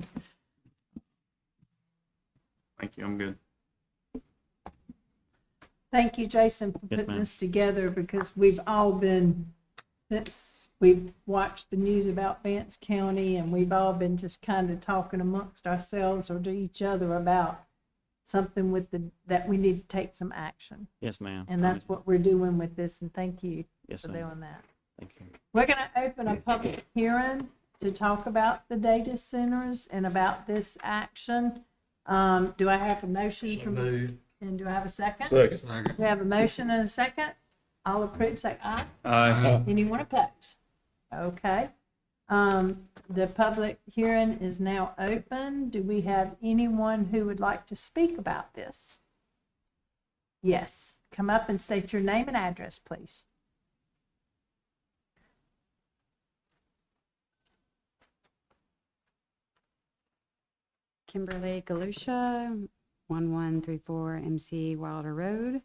Speaker 9: Thank you, I'm good.
Speaker 1: Thank you, Jason, for
Speaker 8: Yes,
Speaker 1: putting
Speaker 8: ma'am.
Speaker 1: this together, because we've all been, since we've watched the news about Vance County, and we've all been just kind of talking amongst ourselves or to each other about something that we need to take some action.
Speaker 8: yes, ma'am.
Speaker 1: And that's what we're doing with this, and thank you
Speaker 8: Yes,
Speaker 1: for
Speaker 8: ma'am.
Speaker 1: doing that.
Speaker 8: Thank you.
Speaker 1: We're going to open a public hearing to talk about the data centers and about this action. Do I have a motion from, and do I have a second?
Speaker 11: Second.
Speaker 1: We have a motion and a second. All approve, say aye.
Speaker 9: Aye.
Speaker 1: Anyone opposed? Okay. The public hearing is now open. Do we have anyone who would like to speak about this? Yes. Come up and state your name and address, please.
Speaker 12: Kimberly Galusha, 1134 MC Wilder Road.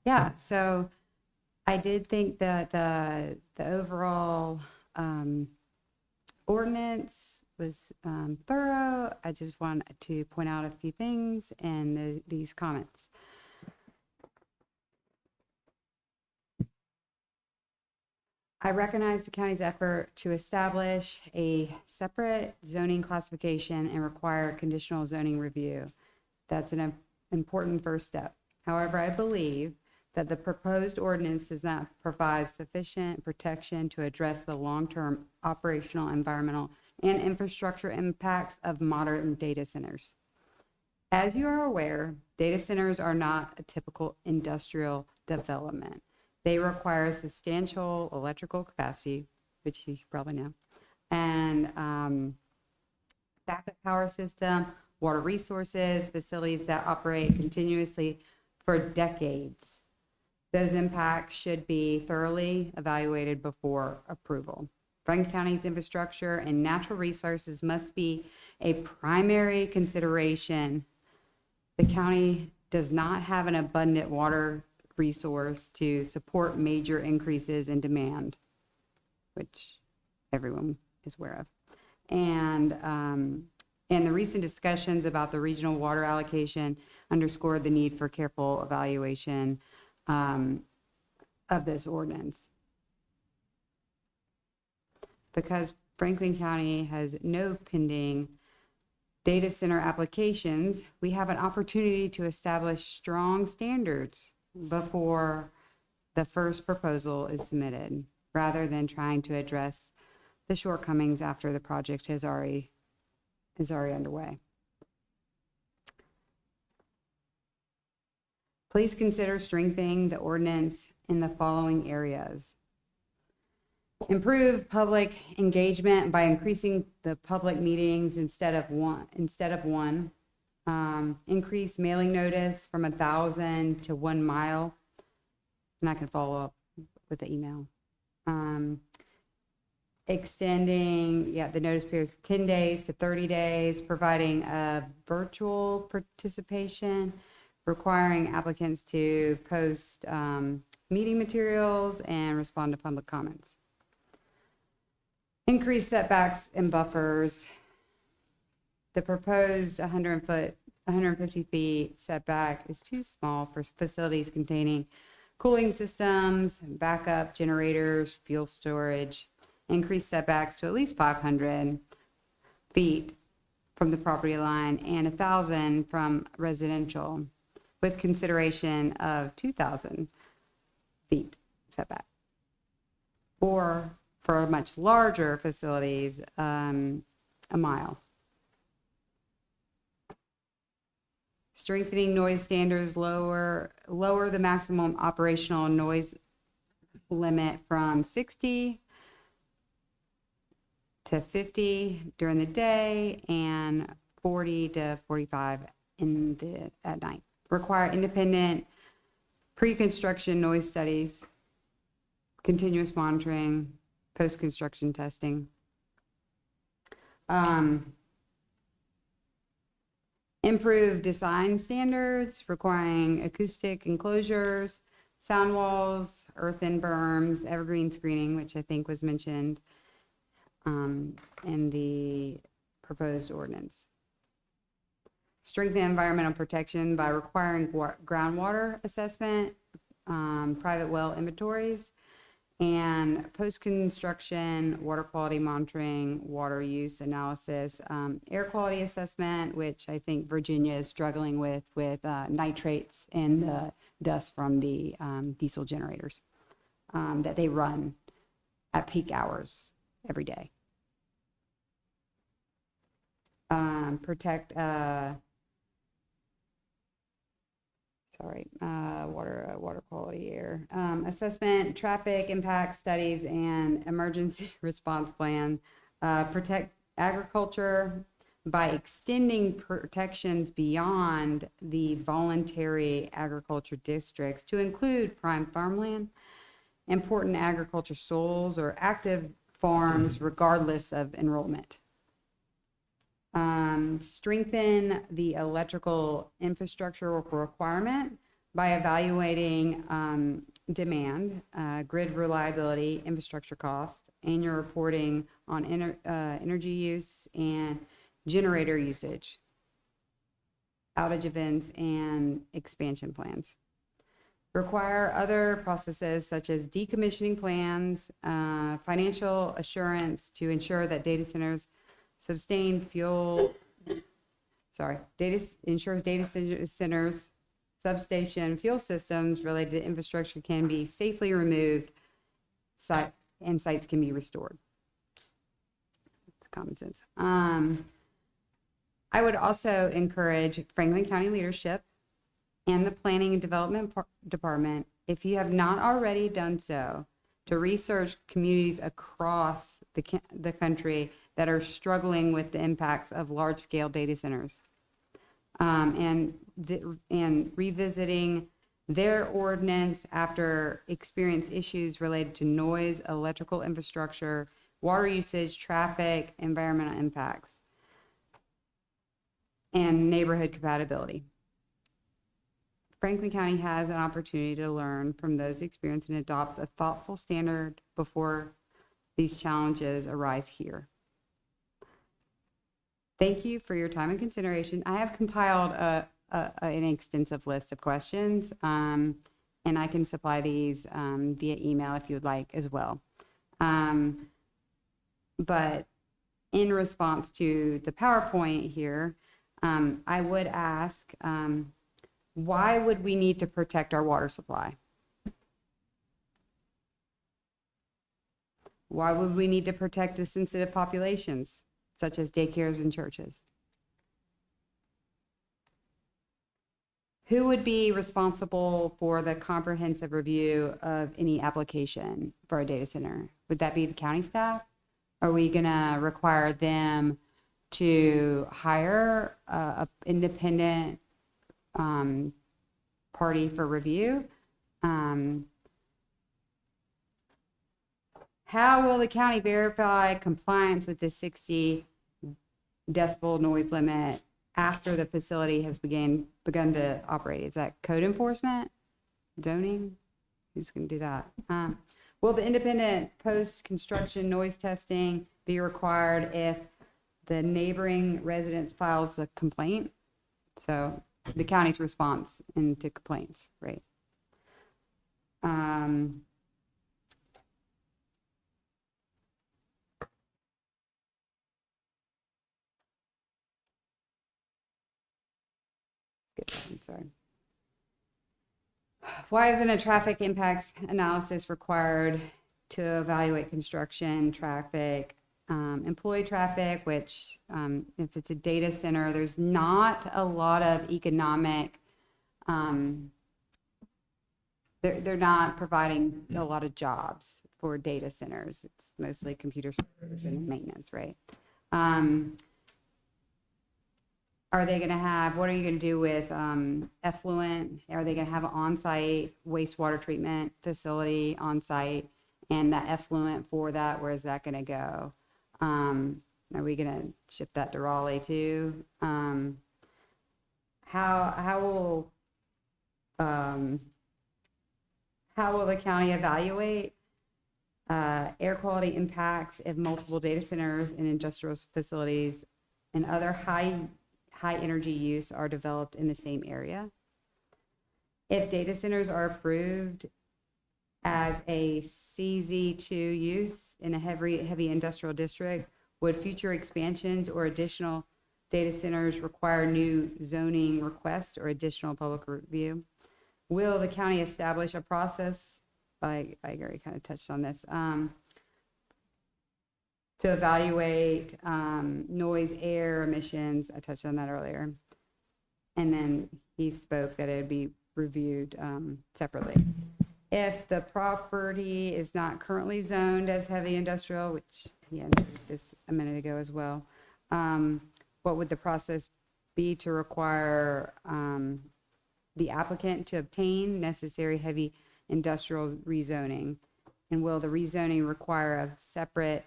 Speaker 12: Yeah, so I did think that the overall ordinance was thorough. I just wanted to point out a few things in these comments. I recognize the county's effort to establish a separate zoning classification and require conditional zoning review. That's an important first step. However, I believe that the proposed ordinance does not provide sufficient protection to address the long-term operational, environmental, and infrastructure impacts of modern data centers. As you are aware, data centers are not a typical industrial development. They require substantial electrical capacity, which you probably know, and backup power system, water resources, facilities that operate continuously for decades. Those impacts should be thoroughly evaluated before approval. Franklin County's infrastructure and natural resources must be a primary consideration. The county does not have an abundant water resource to support major increases in demand, which everyone is aware of. And the recent discussions about the regional water allocation underscored the need for careful evaluation of this ordinance. because Franklin County has no pending data center applications, we have an opportunity to establish strong standards before the first proposal is submitted, rather than trying to address the shortcomings after the project is already underway. Please consider strengthening the ordinance in the following areas. Improve public engagement by increasing the public meetings instead of one. Increase mailing notice from 1,000 to 1 mile. And I can follow up with the email. Extending, the notice period is 10 days to 30 days, providing a virtual participation, requiring applicants to post meeting materials and respond to public comments. Increase setbacks and buffers. The proposed 150 feet setback is too small for facilities containing cooling systems, backup generators, fuel storage. Increase setbacks to at least 500 feet from the property line and 1,000 from residential, with consideration of 2,000 feet setback. Or for much larger facilities, a mile. Strengthening noise standards, lower the maximum operational noise limit from 60 to 50 during the day and 40 to 45 at night. Require independent pre-construction noise studies, continuous monitoring, post-construction testing. Improve design standards, requiring acoustic enclosures, sound walls, earthen berms, evergreen screening, which I think was mentioned in the proposed ordinance. Strengthen environmental protection by requiring groundwater assessment, private well inventories, and post-construction water quality monitoring, water use analysis, air quality assessment, which I think Virginia is struggling with nitrates and the dust from the diesel generators that they run at peak hours every day. Protect water quality, air assessment, traffic impact studies, and emergency response plan. Protect agriculture by extending protections beyond the voluntary agriculture districts to include prime farmland, important agriculture soils, or active farms regardless of enrollment. Strengthen the electrical infrastructure requirement by evaluating demand, grid reliability, infrastructure cost, annual reporting on energy use and generator usage, outage events, and expansion plans. Require other processes such as decommissioning plans, financial assurance to ensure that data centers ensures data centers, substation, fuel systems related to infrastructure can be safely removed, and sites can be restored. It's common sense. I would also encourage Franklin County leadership and the Planning and Development Department, if you have not already done so, to research communities across the country that are struggling with the impacts of large-scale data centers, and revisiting their ordinance after experience issues related to noise, electrical infrastructure, water usage, traffic, environmental impacts, and neighborhood compatibility. Franklin County has an opportunity to learn from those experiences and adopt a thoughtful standard before these challenges arise here. Thank you for your time and consideration. I have compiled an extensive list of questions, and I can supply these via email if you would like as well. But in response to the PowerPoint here, I would ask, why would we need to protect our water supply? Why would we need to protect the sensitive populations, such as daycares and churches? Who would be responsible for the comprehensive review of any application for a data center? Would that be the county staff? Are we gonna require them to hire a independent party for review? How will the county verify compliance with the 60 decibel noise limit after the facility has begun to operate? Is that code enforcement, zoning? Who's going to do that? Will the independent post-construction noise testing be required if the neighboring residents files a complaint? So the county's response into complaints, right? Skip that one, sorry. Why isn't a traffic impacts analysis required to evaluate construction, traffic, employee traffic, which if it's a data center, there's not a lot of economic, they're not providing a lot of jobs for data centers. It's mostly computer servers and maintenance, right? Are they going to have, what are you going to do with effluent? Are they going to have an on-site wastewater treatment facility on-site? And that effluent for that, where is that going to go? Are we going to ship that to Raleigh too? How will the county evaluate air quality impacts if multiple data centers and industrial facilities and other high energy use are developed in the same area? If data centers are approved as a CZ2 use in a heavy industrial district, would future expansions or additional data centers require new zoning requests or additional public review? Will the county establish a process, I already kind of touched on this, to evaluate noise, air emissions? I touched on that earlier. And then he spoke that it would be reviewed separately. If the property is not currently zoned as heavy industrial, which he answered this a minute ago as well, what would the process be to require the applicant to obtain necessary heavy industrial rezoning? And will the rezoning require a separate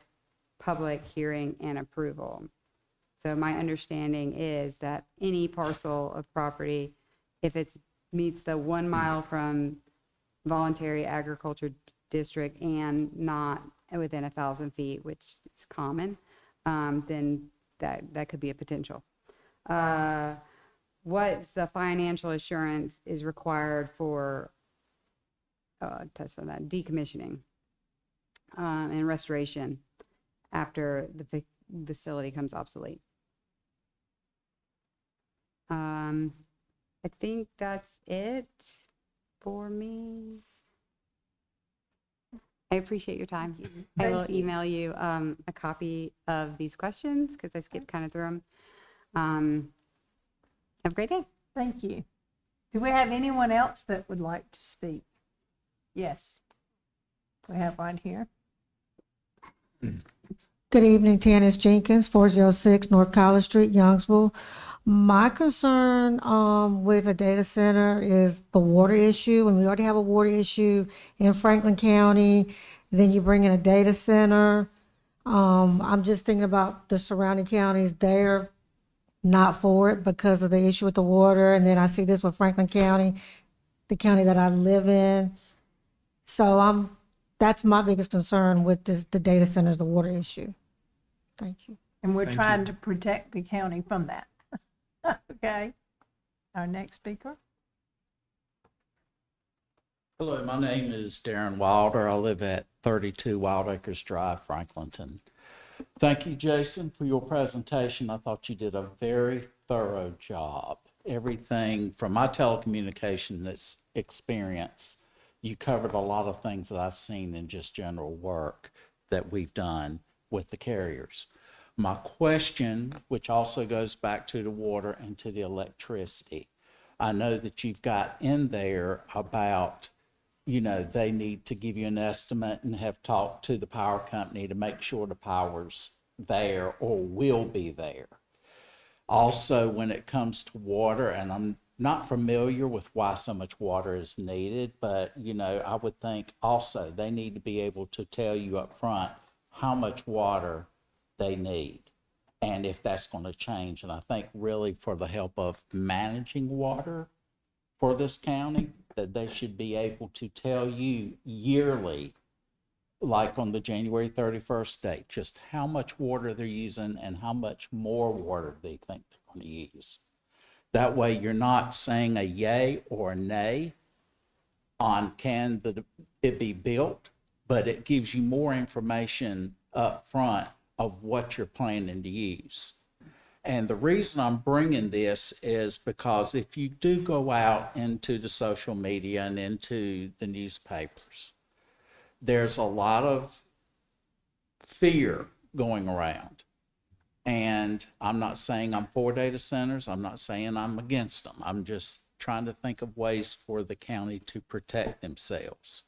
Speaker 12: public hearing and approval? So my understanding is that any parcel of property, if it meets the 1 mile from voluntary agriculture district and not within 1,000 feet, which is common, then that could be a potential. What's the financial assurance is required for, touch on that, decommissioning and restoration after the facility comes obsolete? I think that's it for me. I appreciate your time. I will email you a copy of these questions because I skipped kind of through them. Have a great day.
Speaker 1: Thank you. Do we have anyone else that would like to speak? Yes. We have one here.
Speaker 13: Good evening, Tanis Jenkins, 406 North College Street, Youngsville. My concern with a data center is the water issue. And we already have a water issue in Franklin County. Then you bring in a data center. I'm just thinking about the surrounding counties. They're not for it because of the issue with the water. And then I see this with Franklin County, the county that I live in. So that's my biggest concern with the data centers, the water issue. Thank you.
Speaker 1: And we're trying to protect the county from that. Okay. Our next speaker.
Speaker 14: Hello, my name is Darren Wilder. I live at 32 Wild Acres Drive, Franklinton. Thank you, Jason, for your presentation. I thought you did a very thorough job. Everything from my telecommunications experience, you covered a lot of things that I've seen in just general work that we've done with the carriers. My question, which also goes back to the water and to the electricity, I know that you've got in there about, you know, they need to give you an estimate and have talked to the power company to make sure the power's there or will be there. Also, when it comes to water, and I'm not familiar with why so much water is needed, but, you know, I would think also they need to be able to tell you up front how much water they need and if that's going to change. And I think really for the help of managing water for this county, that they should be able to tell you yearly, like on the January 31st date, just how much water they're using and how much more water they think they're going to use. That way you're not saying a yay or a nay on can it be built, but it gives you more information up front of what you're planning to use. And the reason I'm bringing this is because if you do go out into the social media and into the newspapers, there's a lot of fear going around. And I'm not saying I'm for data centers. I'm not saying I'm against them. I'm just trying to think of ways for the county to protect themselves.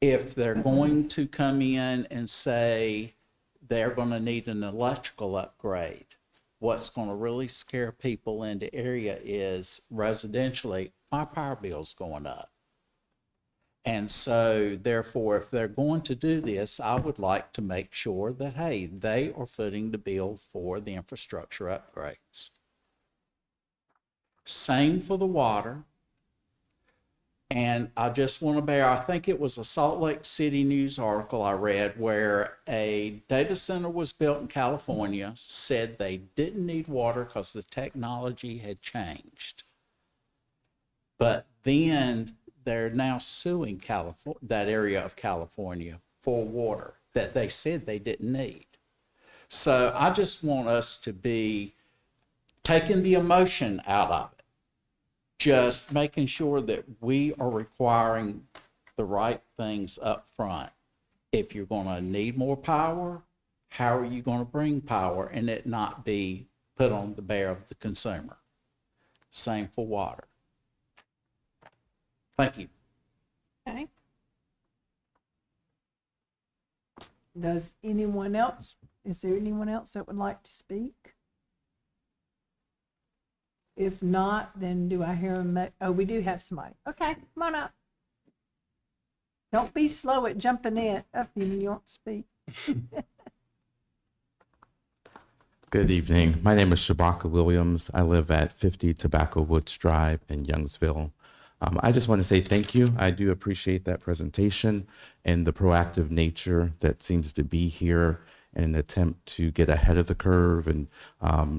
Speaker 14: If they're going to come in and say they're going to need an electrical upgrade, what's going to really scare people in the area is residentially, my power bill's going up. And so therefore, if they're going to do this, I would like to make sure that, hey, they are footing the bill for the infrastructure upgrades. Same for the water. And I just want to I think it was a Salt Lake City News article I read where a data center was built in California, said they didn't need water because the technology had changed. But then they're now suing that area of California for water that they said they didn't need. So I just want us to be taking the emotion out of it, just making sure that we are requiring the right things up front. If you're going to need more power, how are you going to bring power and it not be put on the bear of the consumer? Same for water. Thank you.
Speaker 1: Okay. Does anyone else, is there anyone else that would like to speak? If not, then do I hear oh, we do have somebody. Okay, come on up. Don't be slow at jumping in up when you want to speak.
Speaker 3: Good evening. My name is Shabaka Williams. I live at 50 Tobacco Woods Drive in Youngsville. I just want to say thank you. I do appreciate that presentation and the proactive nature that seems to be here in an attempt to get ahead of the curve and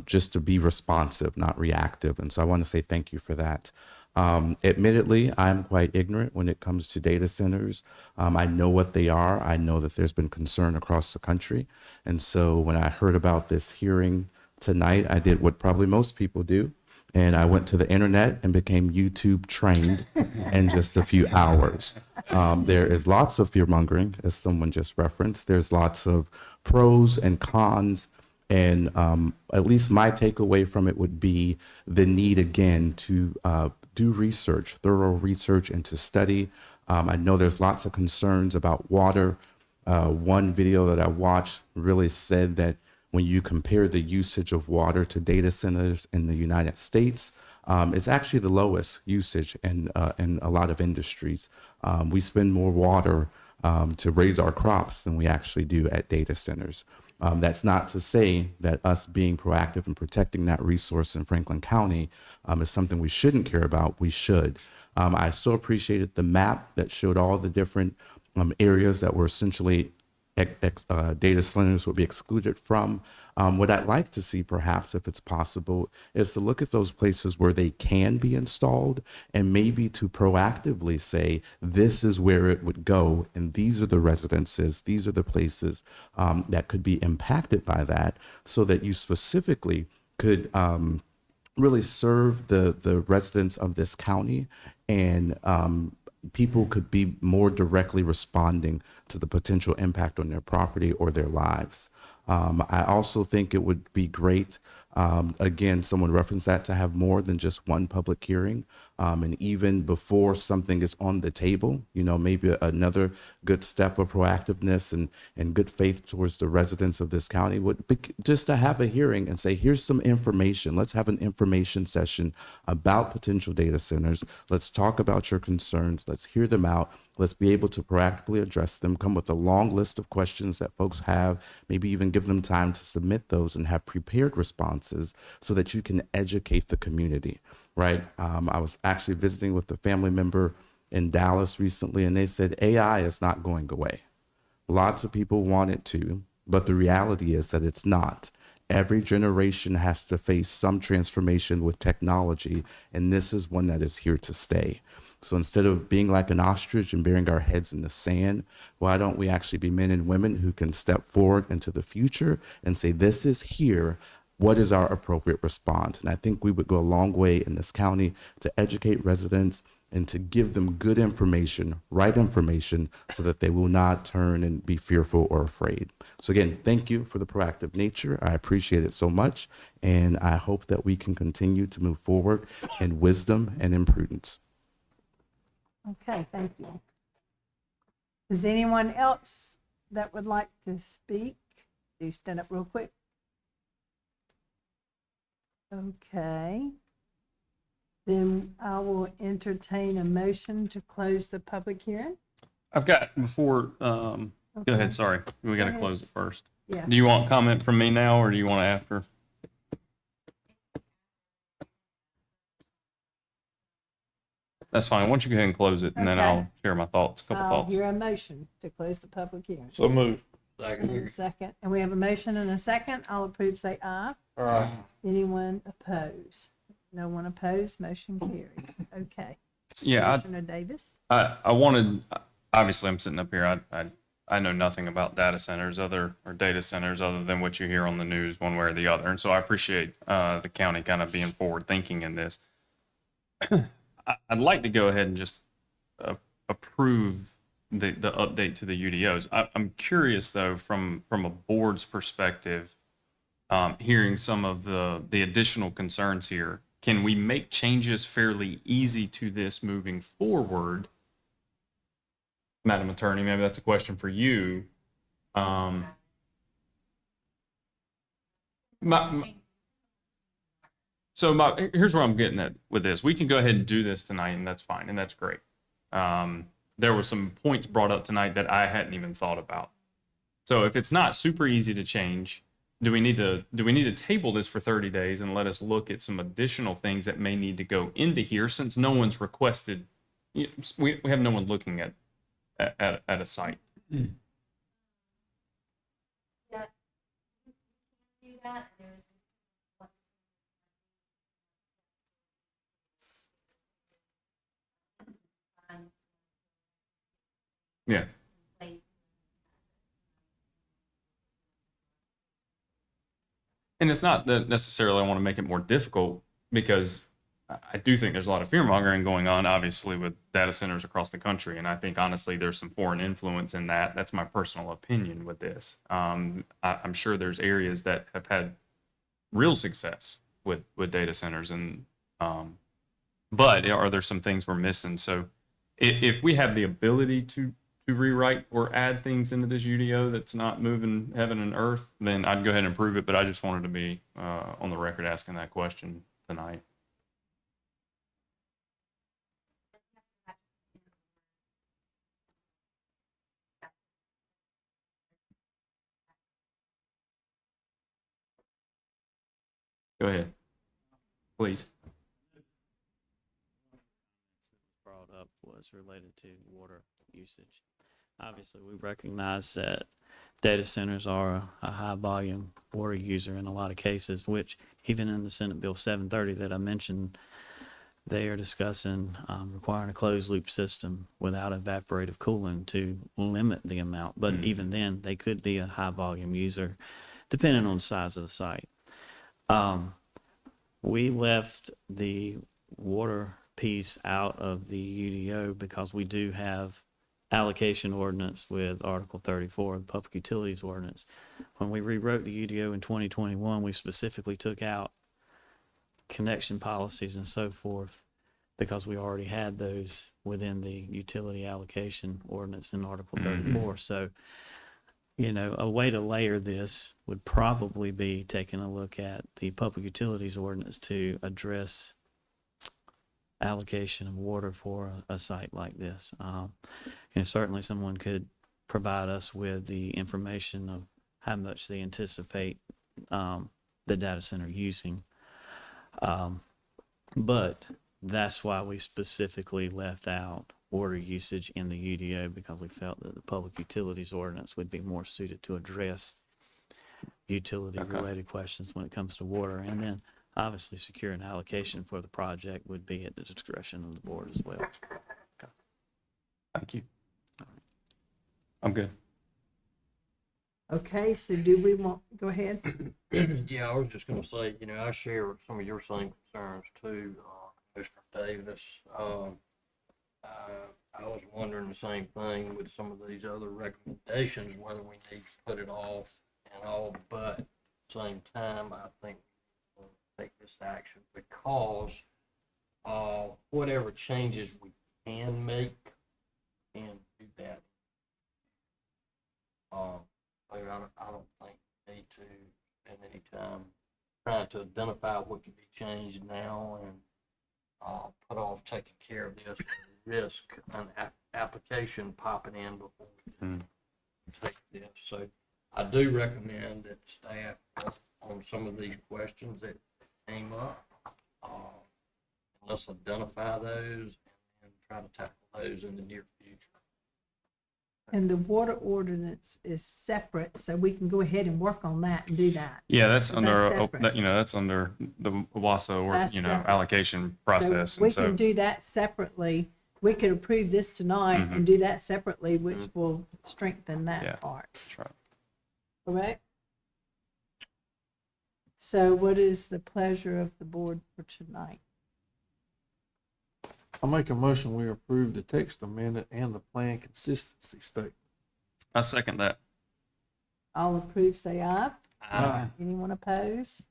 Speaker 3: just to be responsive, not reactive. And so I want to say thank you for that. Admittedly, I'm quite ignorant when it comes to data centers. I know what they are. I know that there's been concern across the country. And so when I heard about this hearing tonight, I did what probably most people do. And I went to the internet and became YouTube trained in just a few hours. There is lots of fear mongering, as someone just referenced. There's lots of pros and cons. And at least my takeaway from it would be the need again to do research, thorough research, and to study. I know there's lots of concerns about water. One video that I watched really said that when you compare the usage of water to data centers in the United States, it's actually the lowest usage in a lot of industries. We spend more water to raise our crops than we actually do at data centers. That's not to say that us being proactive and protecting that resource in Franklin County is something we shouldn't care about. We should. I so appreciated the map that showed all the different areas that were essentially data centers would be excluded from. What I'd like to see, perhaps, if it's possible, is to look at those places where they can be installed and maybe to proactively say, this is where it would go, and these are the residences, these are the places that could be impacted by that, so that you specifically could really serve the residents of this county, and people could be more directly responding to the potential impact on their property or their lives. I also think it would be great, again, someone referenced that, to have more than just one public hearing. And even before something is on the table, maybe another good step of proactiveness and good faith towards the residents of this county would be just to have a hearing and say, here's some information. Let's have an information session about potential data centers. Let's talk about your concerns. Let's hear them out. Let's be able to proactively address them, come with a long list of questions that folks have, maybe even give them time to submit those and have prepared responses so that you can educate the community, right? I was actually visiting with a family member in Dallas recently, and they said AI is not going away. Lots of people want it to, but the reality is that it's not. Every generation has to face some transformation with technology, and this is one that is here to stay. So instead of being like an ostrich and burying our heads in the sand, why don't we actually be men and women who can step forward into the future and say, this is here. What is our appropriate response? And I think we would go a long way in this county to educate residents and to give them good information, right information, so that they will not turn and be fearful or afraid. So again, thank you for the proactive nature. I appreciate it so much. And I hope that we can continue to move forward in wisdom and in prudence.
Speaker 1: Okay, thank you. Is anyone else that would like to speak? Do stand up real quick. Okay. Then I will entertain a motion to close the public hearing.
Speaker 9: I've got, before, go
Speaker 1: Okay.
Speaker 9: ahead, sorry. We got to
Speaker 1: ahead.
Speaker 9: close it first.
Speaker 1: Yeah.
Speaker 9: Do you want comment from me now, or do you want after? That's fine. Why don't you go ahead and close it, and then
Speaker 1: Okay.
Speaker 9: I'll share my thoughts, a couple
Speaker 1: I'll
Speaker 9: thoughts.
Speaker 1: hear a motion to close the public hearing.
Speaker 7: So move.
Speaker 1: Second, and we have a motion and a second. All approve, say aye.
Speaker 7: Aye.
Speaker 1: Anyone oppose? No one opposed, motion carries. Okay.
Speaker 9: Yeah,
Speaker 1: Commissioner Davis?
Speaker 9: I wanted, obviously, I'm sitting up here, I know nothing about data centers or data centers other than what you hear on the news one way or the other. And so I appreciate the county kind of being forward thinking in this. I'd like to go ahead and just approve the update to the UDOs. I'm curious though, from a board's perspective, hearing some of the additional concerns here, can we make changes fairly easy to this moving forward? Madam Attorney, maybe that's a question for you. Here's where I'm getting at with this. We can go ahead and do this tonight, and that's fine, and that's great. There were some points brought up tonight that I hadn't even thought about. So if it's not super easy to change, do we need to table this for 30 days and let us look at some additional things that may need to go into here, since no one's requested, we have no one looking at a site. Yeah. And it's not that necessarily I want to make it more difficult, because I do think there's a lot of fear mongering going on, obviously, with data centers across the country. And I think, honestly, there's some foreign influence in that. That's my personal opinion with this. I'm sure there's areas that have had real success with data centers, and but are there some things we're missing? So if we have the ability to rewrite or add things into this UDO that's not moving heaven and earth, then I'd go ahead and approve it. But I just wanted to be on the record asking that question tonight. Go ahead, please.
Speaker 8: Brought up was related to water usage. Obviously, we recognize that data centers are a high-volume water user in a lot of cases, which even in the Senate Bill 730 that I mentioned, they are discussing requiring a closed-loop system without evaporative cooling to limit the amount. But even then, they could be a high-volume user, depending on the size of the site. We left the water piece out of the UDO because we do have allocation ordinance with Article 34 of the Public Utilities Ordinance. When we rewrote the UDO in 2021, we specifically took out connection policies and so forth because we already had those within the utility allocation ordinance in Article 34. So, you know, a way to layer this would probably be taking a look at the Public Utilities Ordinance to address allocation of water for a site like this. And certainly someone could provide us with the information of how much they anticipate the data center using. But that's why we specifically left out water usage in the UDO, because we felt that the Public Utilities Ordinance would be more suited to address utility-related questions when it comes to water. And then obviously securing allocation for the project would be at the discretion of the board as well.
Speaker 9: Thank you. I'm good.
Speaker 1: Okay, so do we want, go ahead.
Speaker 2: Yeah, I was just gonna say, you know, I share some of your same concerns too, Commissioner Davis. I was wondering the same thing with some of these other recommendations, whether we need to put it off and all, but at the same time, I think we'll take this action because whatever changes we can make, and do that. I don't think we need to spend any time trying to identify what can be changed now and put off taking care of this risk an application popping in before we take this. So I do recommend that staff work on some of these questions that came up. Let's identify those and try to tackle those in the near future.
Speaker 1: And the water ordinance is separate, so we can go ahead and work on that and do that.
Speaker 9: Yeah, that's
Speaker 1: So
Speaker 9: under,
Speaker 1: that's separate.
Speaker 9: that's under the WASA or,
Speaker 1: That's separate.
Speaker 9: allocation process.
Speaker 1: So we
Speaker 9: And so,
Speaker 1: can do that separately. We could approve this tonight and do that separately, which will strengthen
Speaker 9: Yeah.
Speaker 1: that part,
Speaker 9: that's right.
Speaker 1: correct? So what is the pleasure of the board for tonight?
Speaker 7: I'll make a motion, we approve the text amendment and the plan consistency statement.
Speaker 9: I second that.
Speaker 1: All approve, say aye.
Speaker 7: Aye.
Speaker 1: Anyone oppose?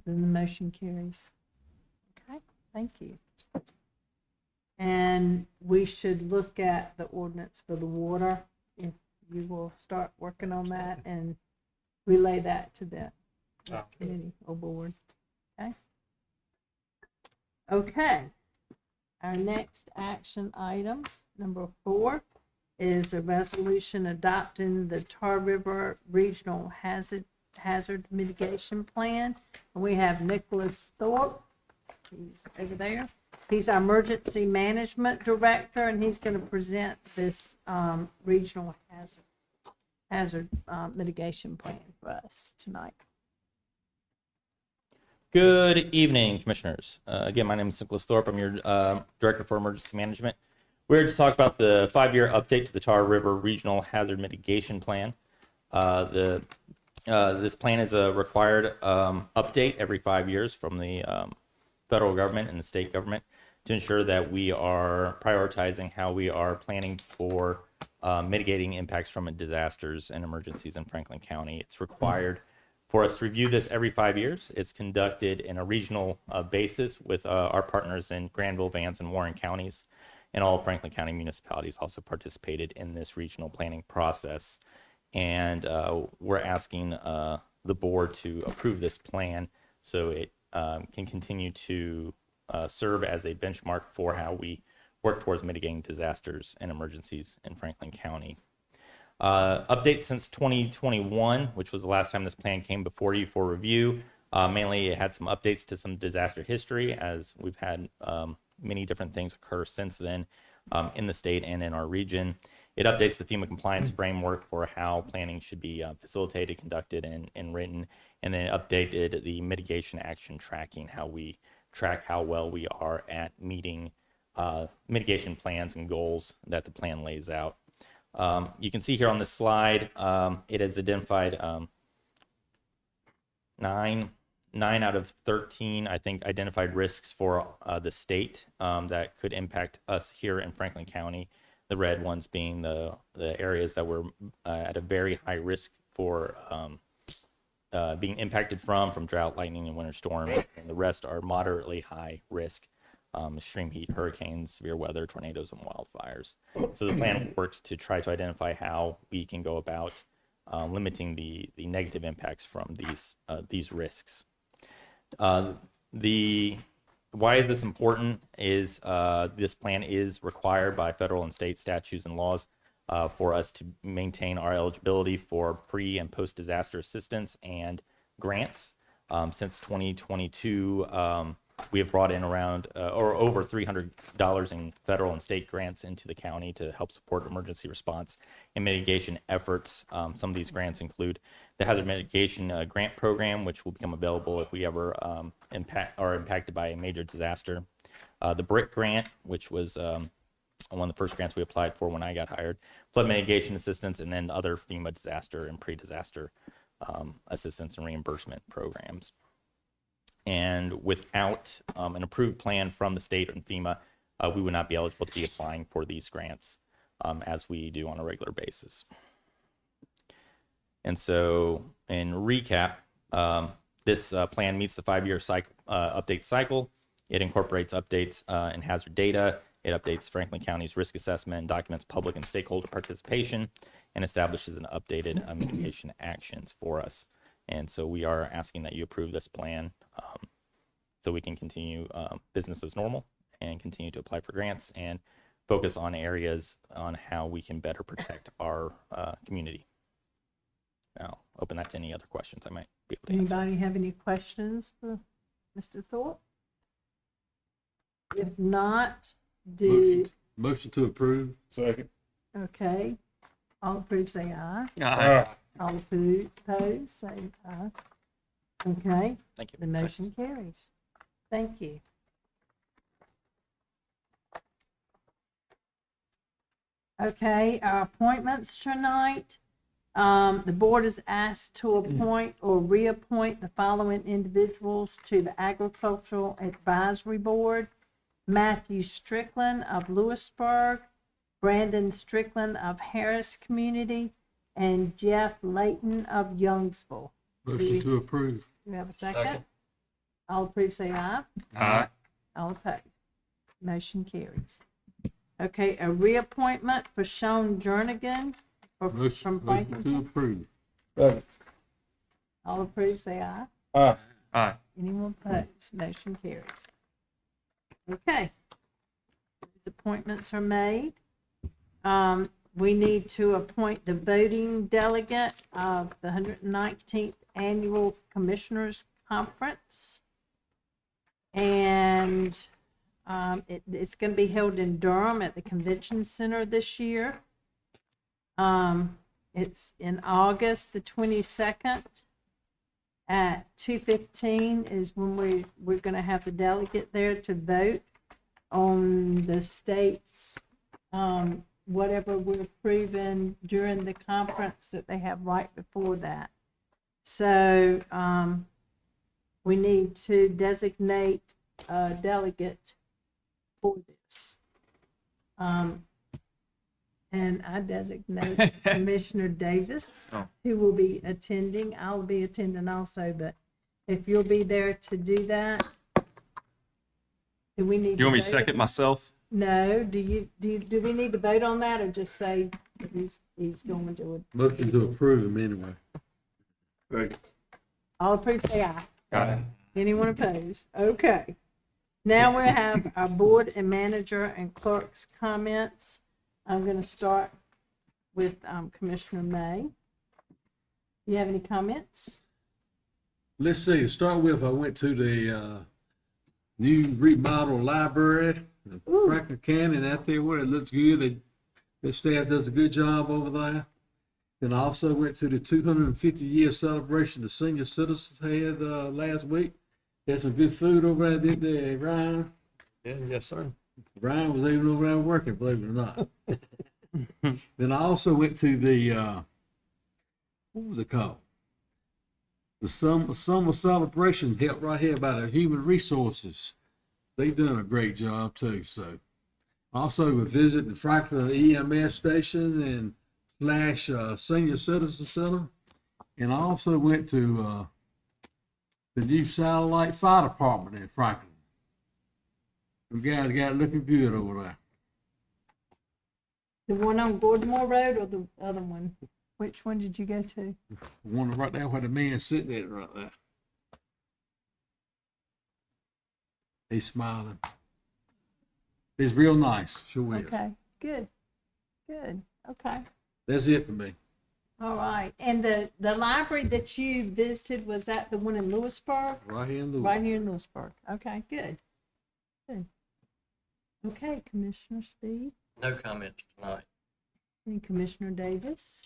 Speaker 1: Then the motion carries. Okay, thank you. And we should look at the ordinance for the water. If you will start working on that and relay that to the committee or board. Okay? Okay. Our next action item, number 4, is a resolution adopting the Tar River Regional Hazard Mitigation Plan. And we have Nicholas Thorpe. He's over there. He's our Emergency Management Director, and he's going to present this regional hazard mitigation plan for us tonight.
Speaker 15: Good evening, Commissioners. Again, my name is Nicholas Thorpe. I'm your Director for Emergency Management. We're here to talk about the 5-year update to the Tar River Regional Hazard Mitigation Plan. This plan is a required update every 5 years from the federal government and the state government to ensure that we are prioritizing how we are planning for mitigating impacts from disasters and emergencies in Franklin County. It's required for us to review this every 5 years. It's conducted in a regional basis with our partners in Granville, Vance, and Warren counties, and all Franklin County municipalities also participated in this regional planning process. And we're asking the board to approve this plan so it can continue to serve as a benchmark for how we work towards mitigating disasters and emergencies in Franklin County. Update since 2021, which was the last time this plan came before you for review. Mainly it had some updates to some disaster history, as we've had many different things occur since then in the state and in our region. It updates the FEMA compliance framework for how planning should be facilitated, conducted, and written, and then updated the mitigation action tracking, how we track how well we are at meeting mitigation plans and goals that the plan lays out. You can see here on this slide, it has identified 9 out of 13, I think, identified risks for the state that could impact us here in Franklin County. The red ones being the areas that were at a very high risk for being impacted from drought, lightning, and winter storms. And the rest are moderately high risk, extreme heat, hurricanes, severe weather, tornadoes, and wildfires. So the plan works to try to identify how we can go about limiting the negative impacts from these risks. Why is this important is this plan is required by federal and state statutes and laws for us to maintain our eligibility for pre and post disaster assistance and grants. Since 2022, we have brought in around or over $300 in federal and state grants into the county to help support emergency response and mitigation efforts. Some of these grants include the Hazard Mitigation Grant Program, which will become available if we ever are impacted by a major disaster. The BRIC grant, which was one of the first grants we applied for when I got hired, flood mitigation assistance, and then other FEMA disaster and pre-disaster assistance and reimbursement programs. And without an approved plan from the state and FEMA, we would not be eligible to be applying for these grants as we do on a regular basis. And so in recap, this plan meets the 5-year cycle, update cycle. It incorporates updates in hazard data. It updates Franklin County's risk assessment, documents public and stakeholder participation, and establishes an updated mitigation actions for us. And so we are asking that you approve this plan so we can continue business as normal and continue to apply for grants and focus on areas on how we can better protect our community. Now, open that to any other questions I might be able to answer.
Speaker 1: Anybody have any questions for Mr. Thorpe? If not,
Speaker 11: Motion to approve. Second.
Speaker 1: okay. All approved, say aye.
Speaker 9: Aye.
Speaker 1: All opposed, say aye. Okay,
Speaker 15: Thank you.
Speaker 1: the motion carries. Thank you. Okay, our appointments tonight. The board is asked to appoint or reappoint the following individuals to the Agricultural Advisory Board: Matthew Strickland of Lewisburg, Brandon Strickland of Harris Community, and Jeff Layton of Youngsville.
Speaker 11: Motion to approve.
Speaker 1: Do we have a second? All approved, say aye.
Speaker 9: Aye.
Speaker 1: All opposed. Motion carries. Okay, a reappointment for Sean Jernigan from
Speaker 11: Motion to
Speaker 1: Franklin.
Speaker 11: approve.
Speaker 1: All approved, say aye.
Speaker 9: Aye.
Speaker 1: Anyone opposed? Motion carries. Okay. These appointments are made. We need to appoint the voting delegate of the 119th Annual Commissioners Conference. And it's going to be held in Durham at the Convention Center this year. It's in August the 22nd at 2:15 is when we're going to have the delegate there to vote on the state's whatever we're approving during the conference that they have right before that. So we need to designate a delegate for this. And I designate Commissioner Davis, who will be attending. I'll be attending also, but if you'll be there to do that, do we need?
Speaker 9: You want me to
Speaker 1: vote?
Speaker 9: second myself?
Speaker 1: No, do we need to vote on that or just say he's going to it?
Speaker 11: Motion to approve them anyway.
Speaker 1: All approved, say aye.
Speaker 9: Aye.
Speaker 1: Anyone opposed? Okay. Now we have our board and manager and clerk's comments. I'm going to start with Commissioner May. You have any comments?
Speaker 11: Let's see, to start with, I went to the new remodeled library in Franklin County, and out there where it looks good, The staff does a good job over there. Then I also went to the 250-year celebration the senior citizens had last week. Had some good food over there, didn't they, Ryan?
Speaker 2: Yeah, yes, sir.
Speaker 11: Brian was even over there working, believe it or not. Then I also went to the, what was it called? The summer celebration held right here by the Human Resources. They done a great job too, so. Also, we visited the Franklin EMS station and / Senior Citizen Center. And I also went to, the new satellite fire department in Franklin. The guys got it looking good over there.
Speaker 1: The one on Gordonmore Road or the other one? Which one did you go to?
Speaker 11: The one right there where the man's sitting at right there. He's smiling. It's real nice, sure is.
Speaker 1: Okay, good, good, okay.
Speaker 11: That's it for me.
Speaker 1: All right, and the library that you visited, was that the one in Lewisburg?
Speaker 11: Right here in Louisville.
Speaker 1: Right here in Lewisburg, okay, good, good. Okay, Commissioner Speed
Speaker 2: No comments tonight.
Speaker 1: and Commissioner Davis.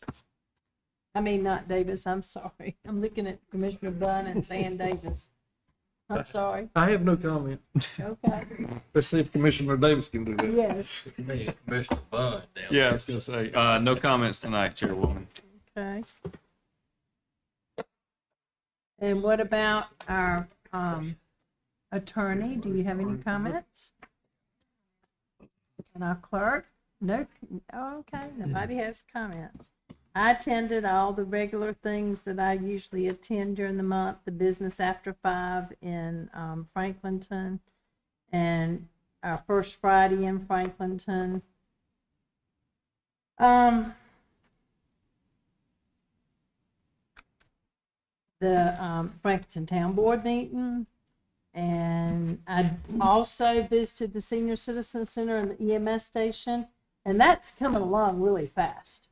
Speaker 1: I mean, not Davis, I'm sorry. I'm looking at Commissioner Bunn and saying Davis. I'm sorry,
Speaker 7: I have no comment.
Speaker 1: okay,
Speaker 7: Let's see if Commissioner Davis can do that.
Speaker 1: yes,
Speaker 2: Me, Commissioner Bond down
Speaker 9: Yeah, I
Speaker 2: there.
Speaker 9: was gonna say, no comments tonight, Chairwoman.
Speaker 1: okay. And what about our attorney? Do you have any comments? And our clerk? No, oh, okay, nobody has comments. I attended all the regular things that I usually attend during the month, the Business After 5 in Franklinton, and our First Friday in Franklinton. The Franklinton Town Board meeting, and I also visited the Senior Citizen Center and the EMS station, and that's coming along really fast.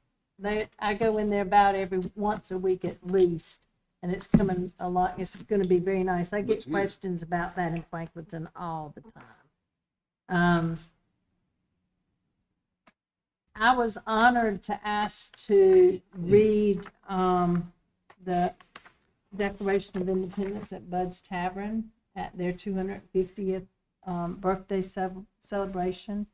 Speaker 1: I go in there about every once a week at least, and it's coming along. It's going to be very nice. I get questions about that in Franklinton all the time. I was honored to ask to read the Declaration of Independence at Bud's Tavern at their 250th birthday celebration,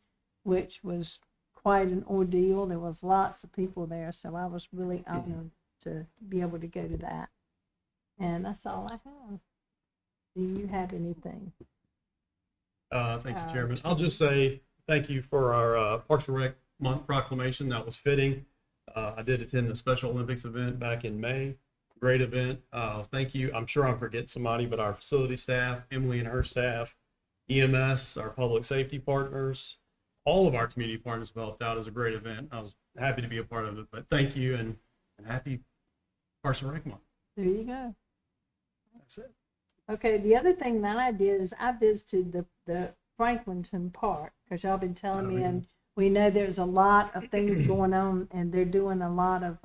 Speaker 1: which was quite an ordeal. There was lots of people there, so I was really honored to be able to go to that. And that's all I have. Do you have anything?
Speaker 6: Thank you, Chairman. I'll just say thank you for our Parks and Rec Month proclamation. That was fitting. I did attend the Special Olympics event back in May. Great event. Thank you. I'm sure I'm forgetting somebody, but our facility staff, Emily and her staff, EMS, our public safety partners, all of our community partners who helped out. It was a great event. I was happy to be a part of it, but thank you and happy Parks and Rec Month.
Speaker 1: There you go.
Speaker 6: That's it.
Speaker 1: Okay, the other thing that I did is I visited the Franklinton Park, because y'all been telling me, and we know there's a lot of things going on, and they're doing a lot of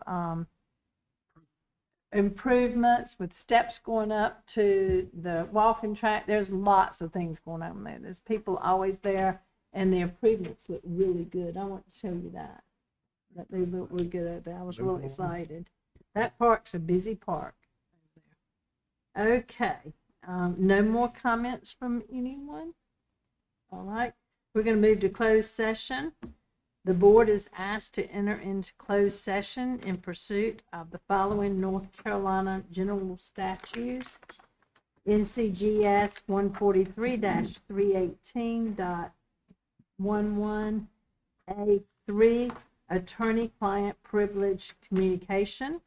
Speaker 1: improvements with steps going up to the walking track. There's lots of things going on there. There's people always there, and the improvements look really good. I want to tell you that they look really good over there. I was really excited. That park's a busy park. Okay, no more comments from anyone? All right, we're going to move to closed session. The board is asked to enter into closed session in pursuit of the following North Carolina general statutes: NCGS 143-318.11A3, attorney-client privilege communication;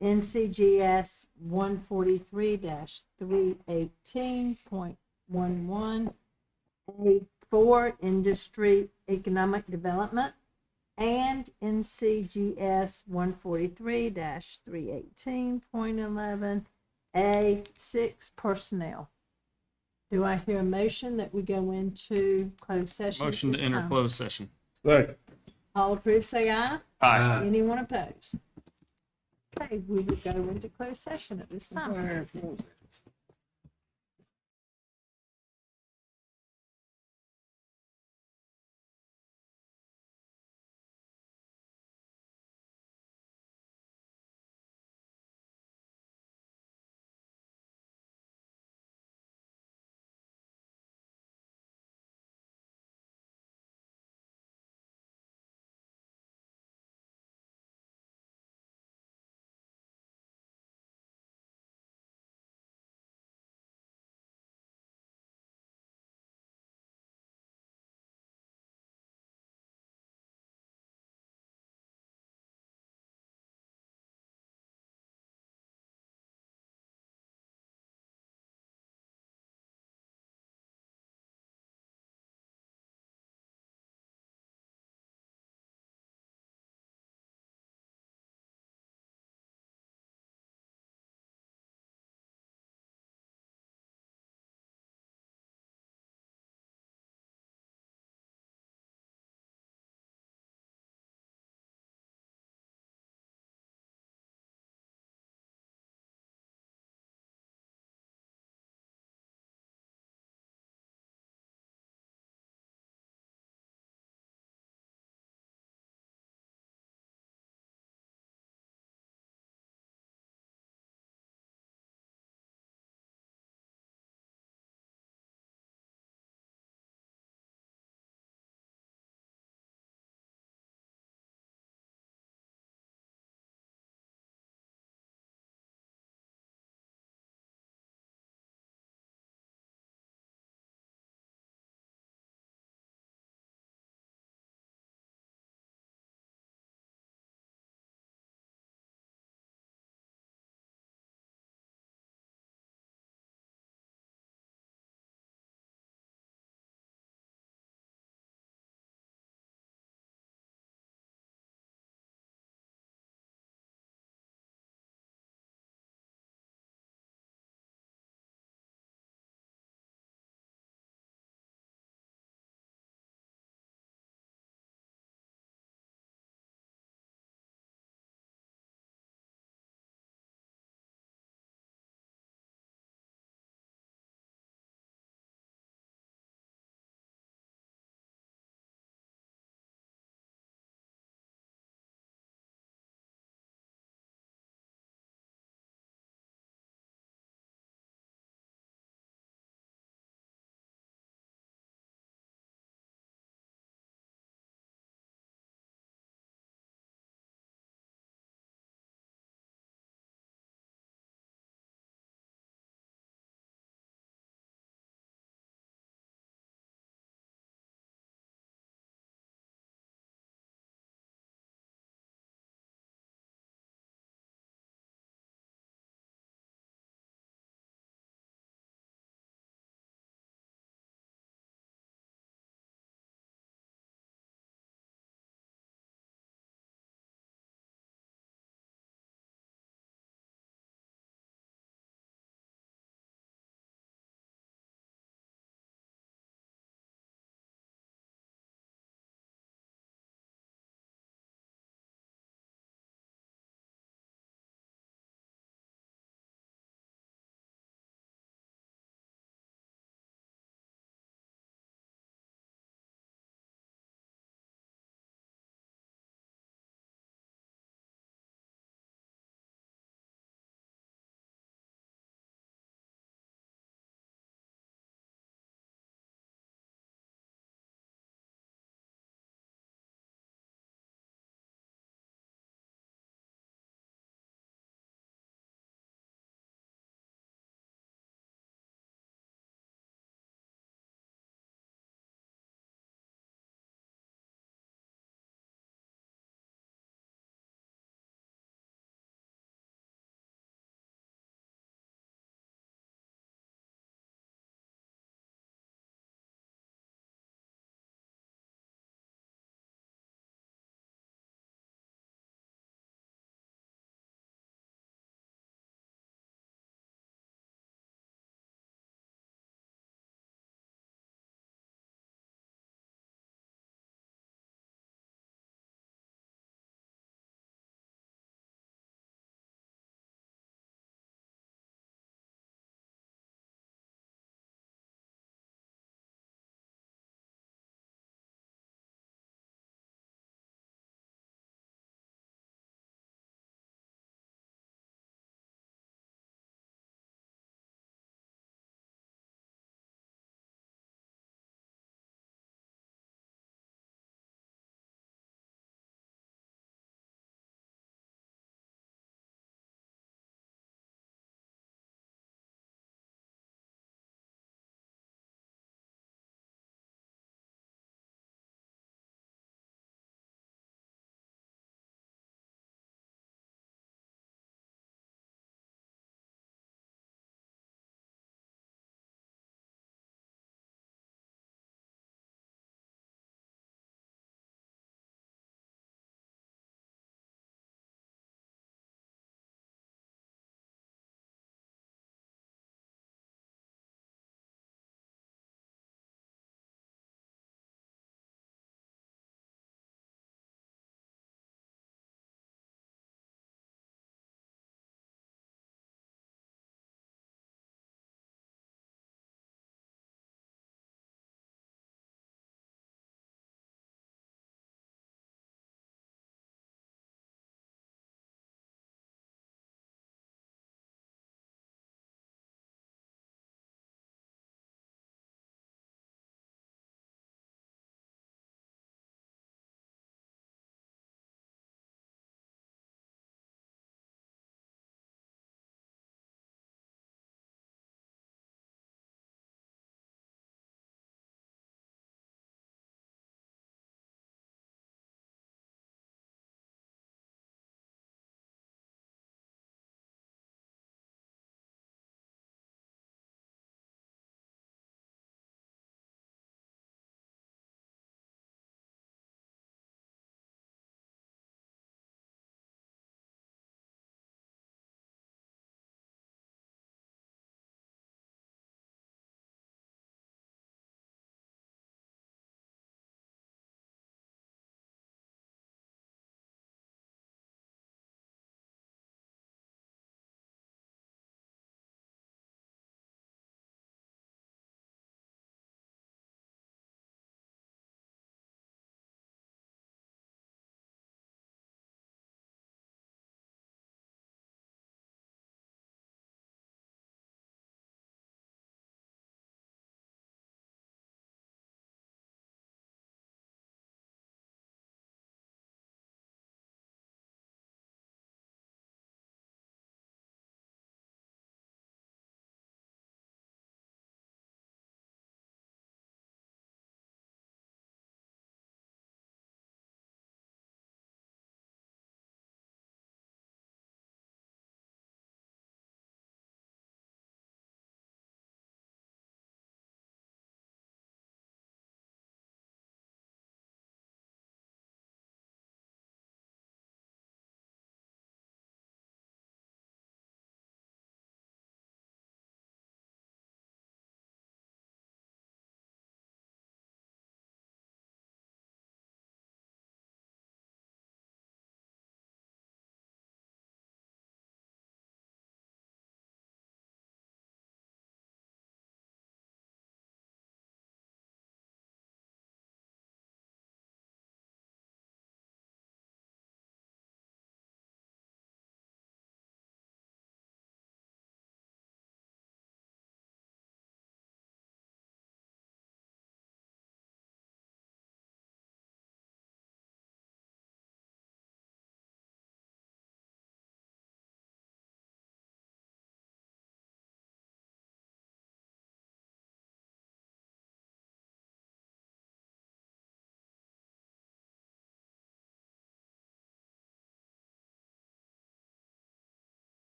Speaker 1: NCGS 143-318.11A4, industry economic development; and NCGS 143-318.11A6, personnel. Do I hear a motion that we go into closed session?
Speaker 9: Motion
Speaker 1: at
Speaker 9: to
Speaker 1: this
Speaker 9: enter
Speaker 1: time?
Speaker 9: closed session.
Speaker 7: Second.
Speaker 1: All approved, say aye.
Speaker 9: Aye.
Speaker 1: Anyone opposed? Okay, we will go into closed session at this time.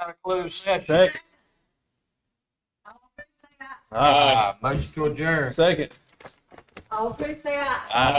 Speaker 2: out of closed session. Motion to adjourn.
Speaker 11: Second.
Speaker 1: All in favor, say aye.